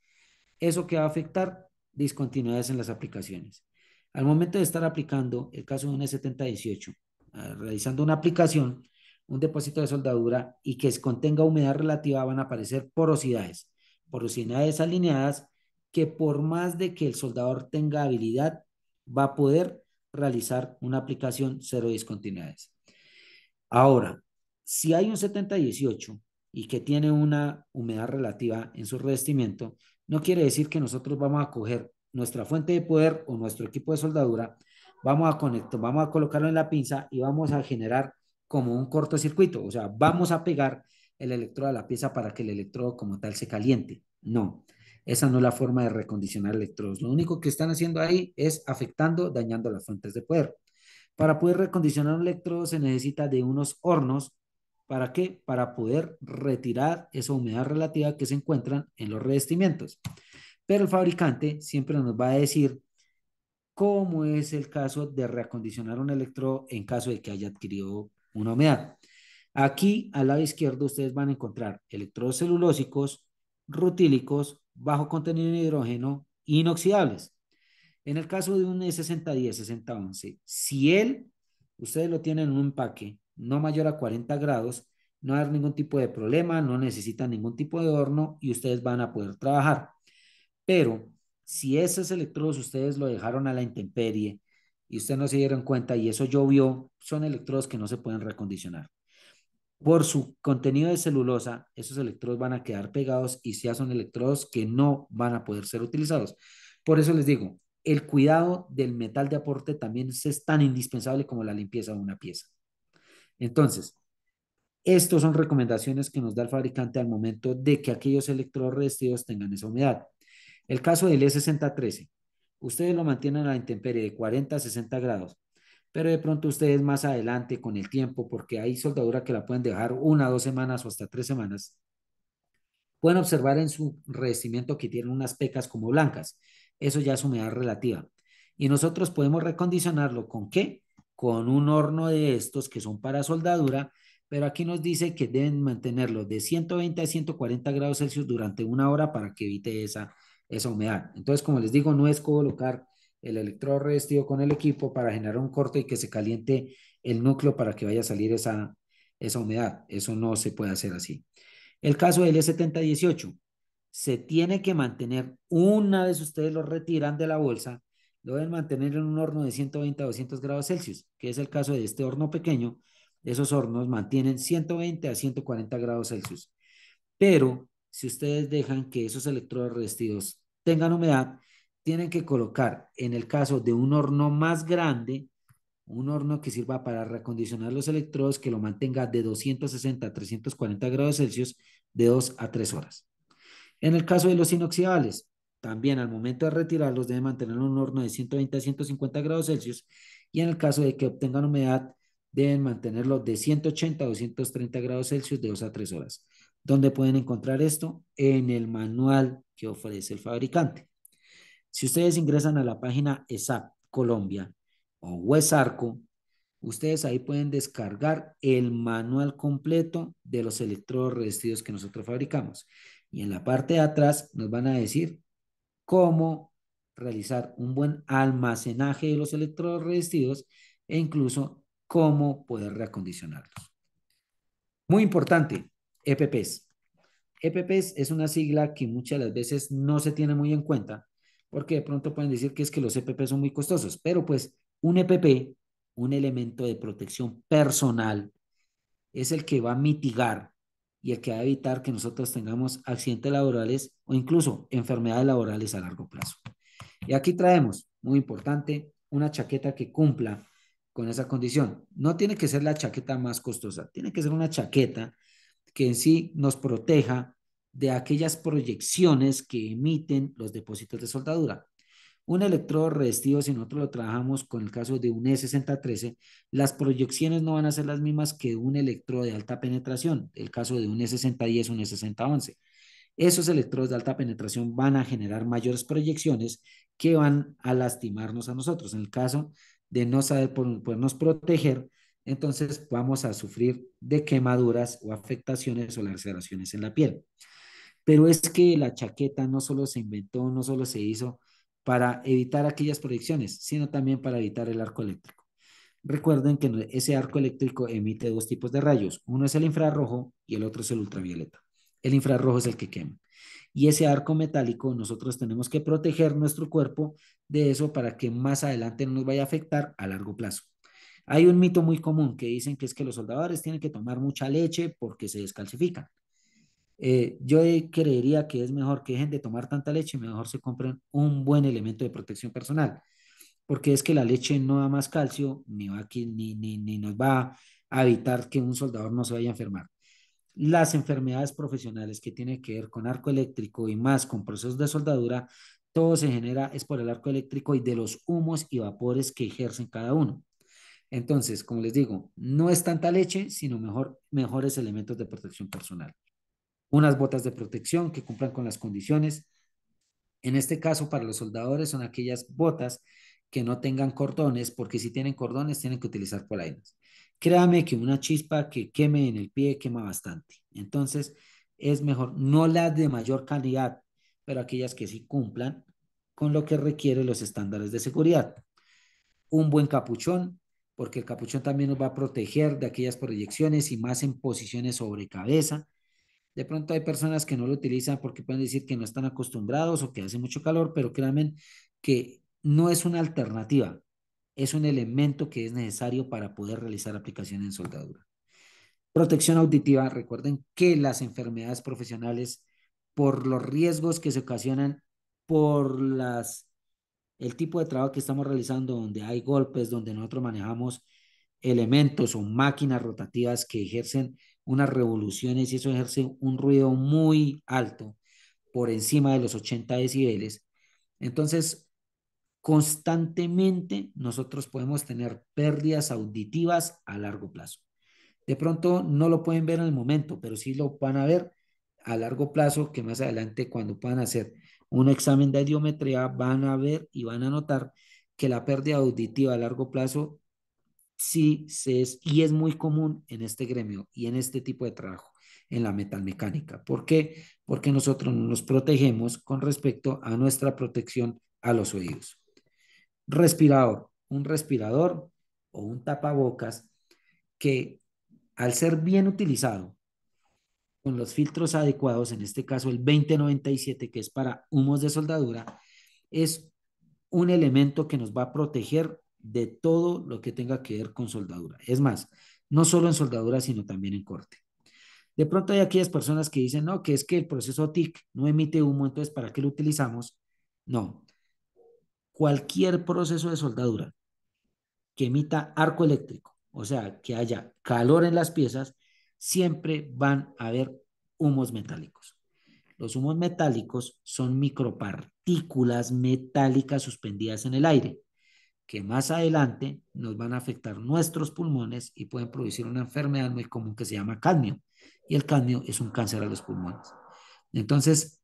Speaker 2: ¿Eso que va a afectar? Discontinuidades en las aplicaciones. Al momento de estar aplicando el caso de un E7018, realizando una aplicación, un depósito de soldadura y que contenga humedad relativa, van a aparecer porosidades, porosidades alineadas que por más de que el soldador tenga habilidad, va a poder realizar una aplicación cero discontinuidades. Ahora, si hay un 7018 y que tiene una humedad relativa en su revestimiento, no quiere decir que nosotros vamos a coger
Speaker 3: nuestra fuente de poder o nuestro equipo de soldadura, vamos a colocarlo en la pinza y vamos a generar como un cortocircuito, o sea, vamos a pegar el electrodo a la pieza para que el electrodo como tal se caliente. No, esa no es la forma de recondicionar electrodos. Lo único que están haciendo ahí es afectando, dañando las fuentes de poder. Para poder recondicionar un electrodo se necesita de unos hornos. ¿Para qué? Para poder retirar esa humedad relativa que se encuentran en los revestimientos. Pero el fabricante siempre nos va a decir cómo es el caso de reacondicionar un electrodo en caso de que haya adquirido una humedad. Aquí al lado izquierdo ustedes van a encontrar electrodos celulósicos, rutílicos, bajo contenido en hidrógeno, inoxidables. En el caso de un E6010, 6011, si ustedes lo tienen en un empaque no mayor a 40 grados, no va a haber ningún tipo de problema, no necesitan ningún tipo de horno y ustedes van a poder trabajar. Pero si esos electrodos ustedes lo dejaron a la intemperie y ustedes no se dieron cuenta y eso llovió, son electrodos que no se pueden recondicionar. Por su contenido de celulosa, esos electrodos van a quedar pegados y ya son electrodos que no van a poder ser utilizados. Por eso les digo, el cuidado del metal de aporte también es tan indispensable como la limpieza de una pieza. Entonces, estas son recomendaciones que nos da el fabricante al momento de que aquellos electrodos revestidos tengan esa humedad. El caso del E6013, ustedes lo mantienen a la intemperie de 40 a 60 grados, pero de pronto ustedes más adelante con el tiempo, porque hay soldadura que la pueden dejar 1, 2 semanas o hasta 3 semanas, pueden observar en su revestimiento que tienen unas pecas como blancas. Eso ya es humedad relativa. Y nosotros podemos recondicionarlo ¿con qué? Con un horno de estos que son para soldadura, pero aquí nos dice que deben mantenerlo de 120 a 140 grados Celsius durante 1 hora para que evite esa humedad. Entonces, como les digo, no es colocar el electrodo revestido con el equipo para generar un corte y que se caliente el núcleo para que vaya a salir esa humedad. Eso no se puede hacer así. El caso del E7018, se tiene que mantener, una vez ustedes lo retiran de la bolsa, lo deben mantener en un horno de 120 a 200 grados Celsius, que es el caso de este horno pequeño. Esos hornos mantienen 120 a 140 grados Celsius. Pero si ustedes dejan que esos electrodos revestidos tengan humedad, tienen que colocar, en el caso de un horno más grande, un horno que sirva para recondicionar los electrodos que lo mantenga de 260 a 340 grados Celsius de 2 a 3 horas. En el caso de los inoxidables, también al momento de retirarlos debe mantener un horno de 120 a 150 grados Celsius y en el caso de que obtengan humedad deben mantenerlo de 180 a 230 grados Celsius de 2 a 3 horas. ¿Dónde pueden encontrar esto? En el manual que ofrece el fabricante. Si ustedes ingresan a la página ESAP Colombia o Wesarco, ustedes ahí pueden descargar el manual completo de los electrodos revestidos que nosotros fabricamos. Y en la parte de atrás nos van a decir cómo realizar un buen almacenaje de los electrodos revestidos e incluso cómo poder reacondicionarlos. Muy importante, EPPs. EPPs es una sigla que muchas de las veces no se tiene muy en cuenta, porque de pronto pueden decir que es que los EPP son muy costosos, pero pues un EPP, un elemento de protección personal, es el que va a mitigar y el que va a evitar que nosotros tengamos accidentes laborales o incluso enfermedades laborales a largo plazo. Y aquí traemos, muy importante, una chaqueta que cumpla con esa condición. No tiene que ser la chaqueta más costosa, tiene que ser una chaqueta que en sí nos proteja de aquellas proyecciones que emiten los depósitos de soldadura. Un electrodo revestido, si nosotros lo trabajamos con el caso de un E6013, las proyecciones no van a ser las mismas que un electrodo de alta penetración, el caso de un E6010, un E6011. Esos electrodos de alta penetración van a generar mayores proyecciones que van a lastimarnos a nosotros. En el caso de no saber podernos proteger, entonces vamos a sufrir de quemaduras o afectaciones o laceraciones en la piel. Pero es que la chaqueta no solo se inventó, no solo se hizo para evitar aquellas proyecciones, sino también para evitar el arco eléctrico. Recuerden que ese arco eléctrico emite dos tipos de rayos. Uno es el infrarrojo y el otro es el ultravioleta. El infrarrojo es el que quema. Y ese arco metálico, nosotros tenemos que proteger nuestro cuerpo de eso para que más adelante no nos vaya a afectar a largo plazo. Hay un mito muy común que dicen que es que los soldadores tienen que tomar mucha leche porque se descalcifican. Yo creería que es mejor que dejen de tomar tanta leche, mejor se compren un buen elemento de protección personal, porque es que la leche no da más calcio, ni, va aquí, ni nos va a evitar que un soldador no se vaya a enfermar. Las enfermedades profesionales que tienen que ver con arco eléctrico y más con procesos de soldadura, todo se genera es por el arco eléctrico y de los humos y vapores que ejercen cada uno. Entonces, como les digo, no es tanta leche, sino mejores elementos de protección personal. Unas botas de protección que cumplan con las condiciones. En este caso, para los soldadores son aquellas botas que no tengan cordones, porque si tienen cordones tienen que utilizar polainas. Créame que una chispa que queme en el pie quema bastante. Entonces, es mejor, no las de mayor calidad, pero aquellas que sí cumplan con lo que requieren los estándares de seguridad. Un buen capuchón, porque el capuchón también nos va a proteger de aquellas proyecciones y más en posiciones sobre cabeza. De pronto hay personas que no lo utilizan porque pueden decir que no están acostumbrados o que hace mucho calor, pero créanme que no es una alternativa, es un elemento que es necesario para poder realizar aplicaciones en soldadura. Protección auditiva, recuerden que las enfermedades profesionales, por los riesgos que se ocasionan por el tipo de trabajo que estamos realizando, donde hay golpes, donde nosotros manejamos elementos o máquinas rotativas que ejercen unas revoluciones y eso ejerce un ruido muy alto, por encima de los 80 decibeles. Entonces, constantemente nosotros podemos tener pérdidas auditivas a largo plazo. De pronto no lo pueden ver en el momento, pero sí lo van a ver a largo plazo, que más adelante cuando puedan hacer un examen de audiometría van a ver y van a notar que la pérdida auditiva a largo plazo sí y es muy común en este gremio y en este tipo de trabajo, en la metalmecánica. ¿Por qué? Porque nosotros nos protegemos con respecto a nuestra protección a los oídos. Respirador, un respirador o un tapabocas que al ser bien utilizado con los filtros adecuados, en este caso el 2097, que es para humos de soldadura, es un elemento que nos va a proteger de todo lo que tenga que ver con soldadura. Es más, no solo en soldadura, sino también en corte. De pronto hay aquellas personas que dicen, no, que es que el proceso TIC no emite humo, entonces ¿para qué lo utilizamos? No, cualquier proceso de soldadura que emita arco eléctrico, o sea, que haya calor en las piezas, siempre van a haber humos metálicos. Los humos metálicos son micropartículas metálicas suspendidas en el aire, que más adelante nos van a afectar nuestros pulmones y pueden producir una enfermedad muy común que se llama cadmio. Y el cadmio es un cáncer a los pulmones. Entonces,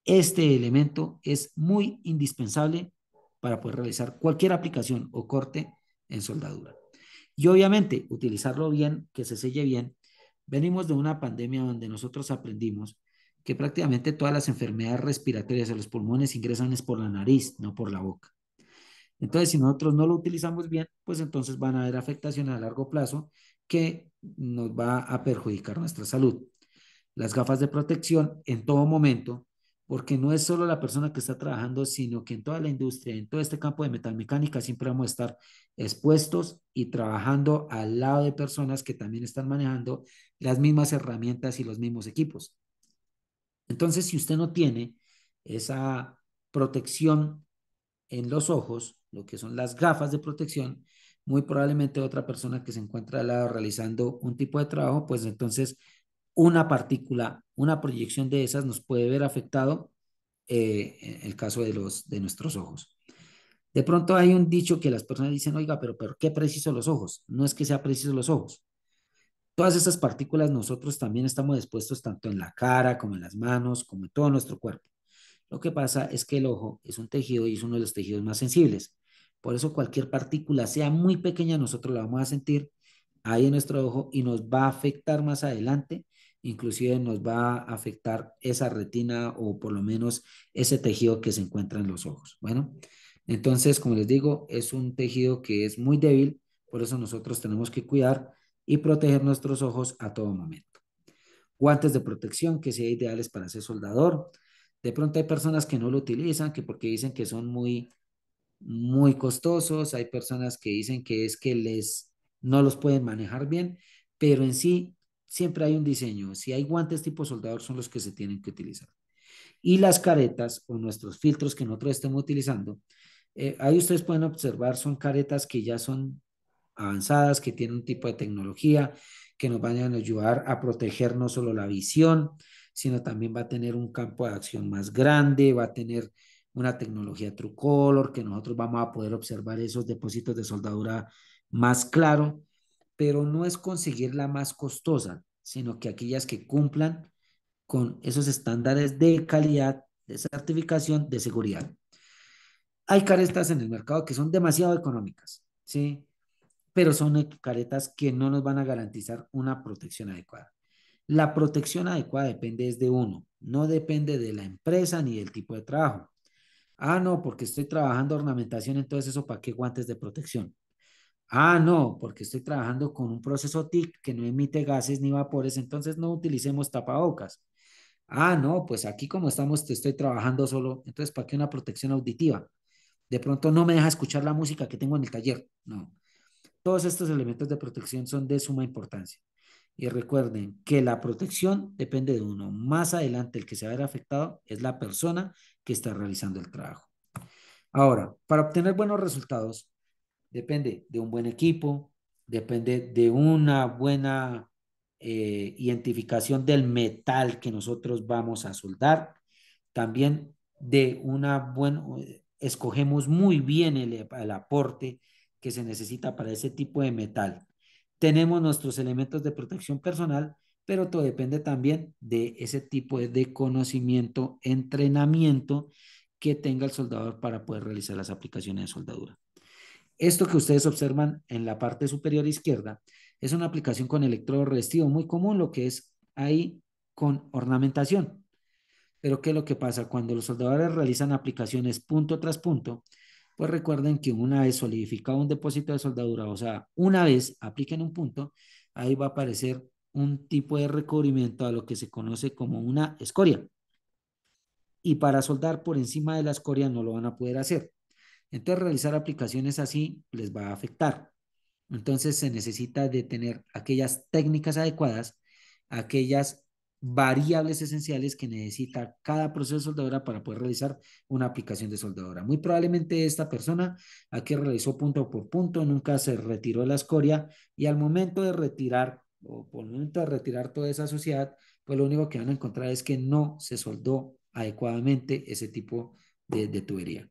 Speaker 3: este elemento es muy indispensable para poder realizar cualquier aplicación o corte en soldadura. Y obviamente, utilizarlo bien, que se selle bien. Venimos de una pandemia donde nosotros aprendimos que prácticamente todas las enfermedades respiratorias de los pulmones ingresan es por la nariz, no por la boca. Entonces, si nosotros no lo utilizamos bien, pues entonces van a haber afectaciones a largo plazo que nos va a perjudicar nuestra salud. Las gafas de protección en todo momento, porque no es solo la persona que está trabajando, sino que en toda la industria, en todo este campo de metalmecánica, siempre vamos a estar expuestos y trabajando al lado de personas que también están manejando las mismas herramientas y los mismos equipos. Entonces, si usted no tiene esa protección en los ojos, lo que son las gafas de protección, muy probablemente otra persona que se encuentra al lado realizando un tipo de trabajo, pues entonces una partícula, una proyección de esas nos puede ver afectado en el caso de nuestros ojos. De pronto hay un dicho que las personas dicen, oiga, pero ¿qué preciso los ojos? No es que sea preciso los ojos. Todas esas partículas nosotros también estamos expuestos tanto en la cara como en las manos, como en todo nuestro cuerpo. Lo que pasa es que el ojo es un tejido y es uno de los tejidos más sensibles. Por eso cualquier partícula, sea muy pequeña, nosotros la vamos a sentir ahí en nuestro ojo y nos va a afectar más adelante. Inclusive nos va a afectar esa retina o por lo menos ese tejido que se encuentra en los ojos. Bueno, entonces, como les digo, es un tejido que es muy débil, por eso nosotros tenemos que cuidar y proteger nuestros ojos a todo momento. Guantes de protección que sean ideales para ser soldador. De pronto hay personas que no lo utilizan, que porque dicen que son muy costosos, hay personas que dicen que es que no los pueden manejar bien, pero en sí siempre hay un diseño. Si hay guantes tipo soldador, son los que se tienen que utilizar. Y las caretas o nuestros filtros que nosotros estemos utilizando, ahí ustedes pueden observar, son caretas que ya son avanzadas, que tienen un tipo de tecnología que nos van a ayudar a proteger no solo la visión, sino también va a tener un campo de acción más grande, va a tener una tecnología True Color, que nosotros vamos a poder observar esos depósitos de soldadura más claro, pero no es conseguir la más costosa, sino que aquellas que cumplan con esos estándares de calidad, de certificación, de seguridad. Hay caretas en el mercado que son demasiado económicas, ¿sí? Pero son caretas que no nos van a garantizar una protección adecuada. La protección adecuada depende de uno, no depende de la empresa ni del tipo de trabajo. Ah, no, porque estoy trabajando ornamentación, entonces eso para qué guantes de protección. Ah, no, porque estoy trabajando con un proceso TIC que no emite gases ni vapores, entonces no utilicemos tapabocas. Ah, no, pues aquí como estamos, te estoy trabajando solo, entonces ¿para qué una protección auditiva? De pronto no me deja escuchar la música que tengo en el taller. No, todos estos elementos de protección son de suma importancia. Y recuerden que la protección depende de uno. Más adelante el que se va a ver afectado es la persona que está realizando el trabajo. Ahora, para obtener buenos resultados, depende de un buen equipo, depende de una buena identificación del metal que nosotros vamos a soldar, también de una buena, escogemos muy bien el aporte que se necesita para ese tipo de metal. Tenemos nuestros elementos de protección personal, pero todo depende también de ese tipo de conocimiento, entrenamiento que tenga el soldador para poder realizar las aplicaciones de soldadura. Esto que ustedes observan en la parte superior izquierda es una aplicación con electrodo revestido muy común, lo que es ahí con ornamentación. Pero ¿qué es lo que pasa? Cuando los soldadores realizan aplicaciones punto tras punto, pues recuerden que una vez solidificado un depósito de soldadura, o sea, una vez apliquen un punto, ahí va a aparecer un tipo de recubrimiento a lo que se conoce como una escoria. Y para soldar por encima de la escoria no lo van a poder hacer. Entonces, realizar aplicaciones así les va a afectar. Entonces, se necesita de tener aquellas técnicas adecuadas, aquellas variables esenciales que necesita cada proceso de soldadura para poder realizar una aplicación de soldadura. Muy probablemente esta persona aquí realizó punto por punto, nunca se retiró la escoria y al momento de retirar o por el momento de retirar toda esa suciedad, pues lo único que van a encontrar es que no se soldó adecuadamente ese tipo de tubería.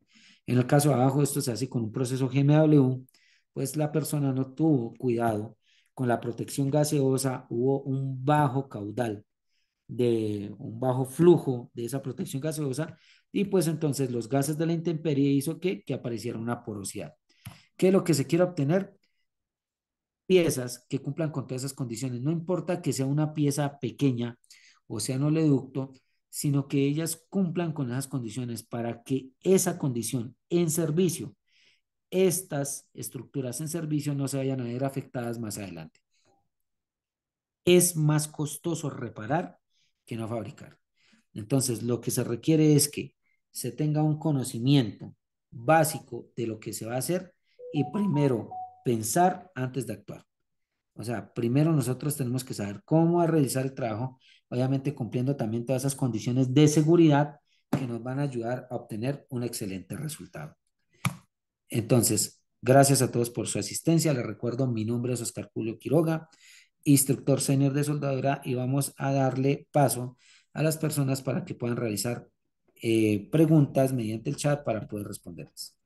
Speaker 3: En el caso de abajo, esto se hace con un proceso GMW, pues la persona no tuvo cuidado con la protección gaseosa, hubo un bajo caudal, de un bajo flujo de esa protección gaseosa y pues entonces los gases de la intemperie hizo que apareciera una porosidad. ¿Qué es lo que se quiere obtener? Piezas que cumplan con todas esas condiciones. No importa que sea una pieza pequeña o sea un oleoducto, sino que ellas cumplan con esas condiciones para que esa condición en servicio, estas estructuras en servicio no se vayan a ver afectadas más adelante. Es más costoso reparar que no fabricar. Entonces, lo que se requiere es que se tenga un conocimiento básico de lo que se va a hacer y primero pensar antes de actuar. O sea, primero nosotros tenemos que saber cómo realizar el trabajo, obviamente cumpliendo también todas esas condiciones de seguridad que nos van a ayudar a obtener un excelente resultado. Entonces, gracias a todos por su asistencia. Les recuerdo, mi nombre es Oscar Julio Quiroga, instructor senior de soldadura, y vamos a darle paso a las personas para que puedan realizar preguntas mediante el chat para poder responderlas.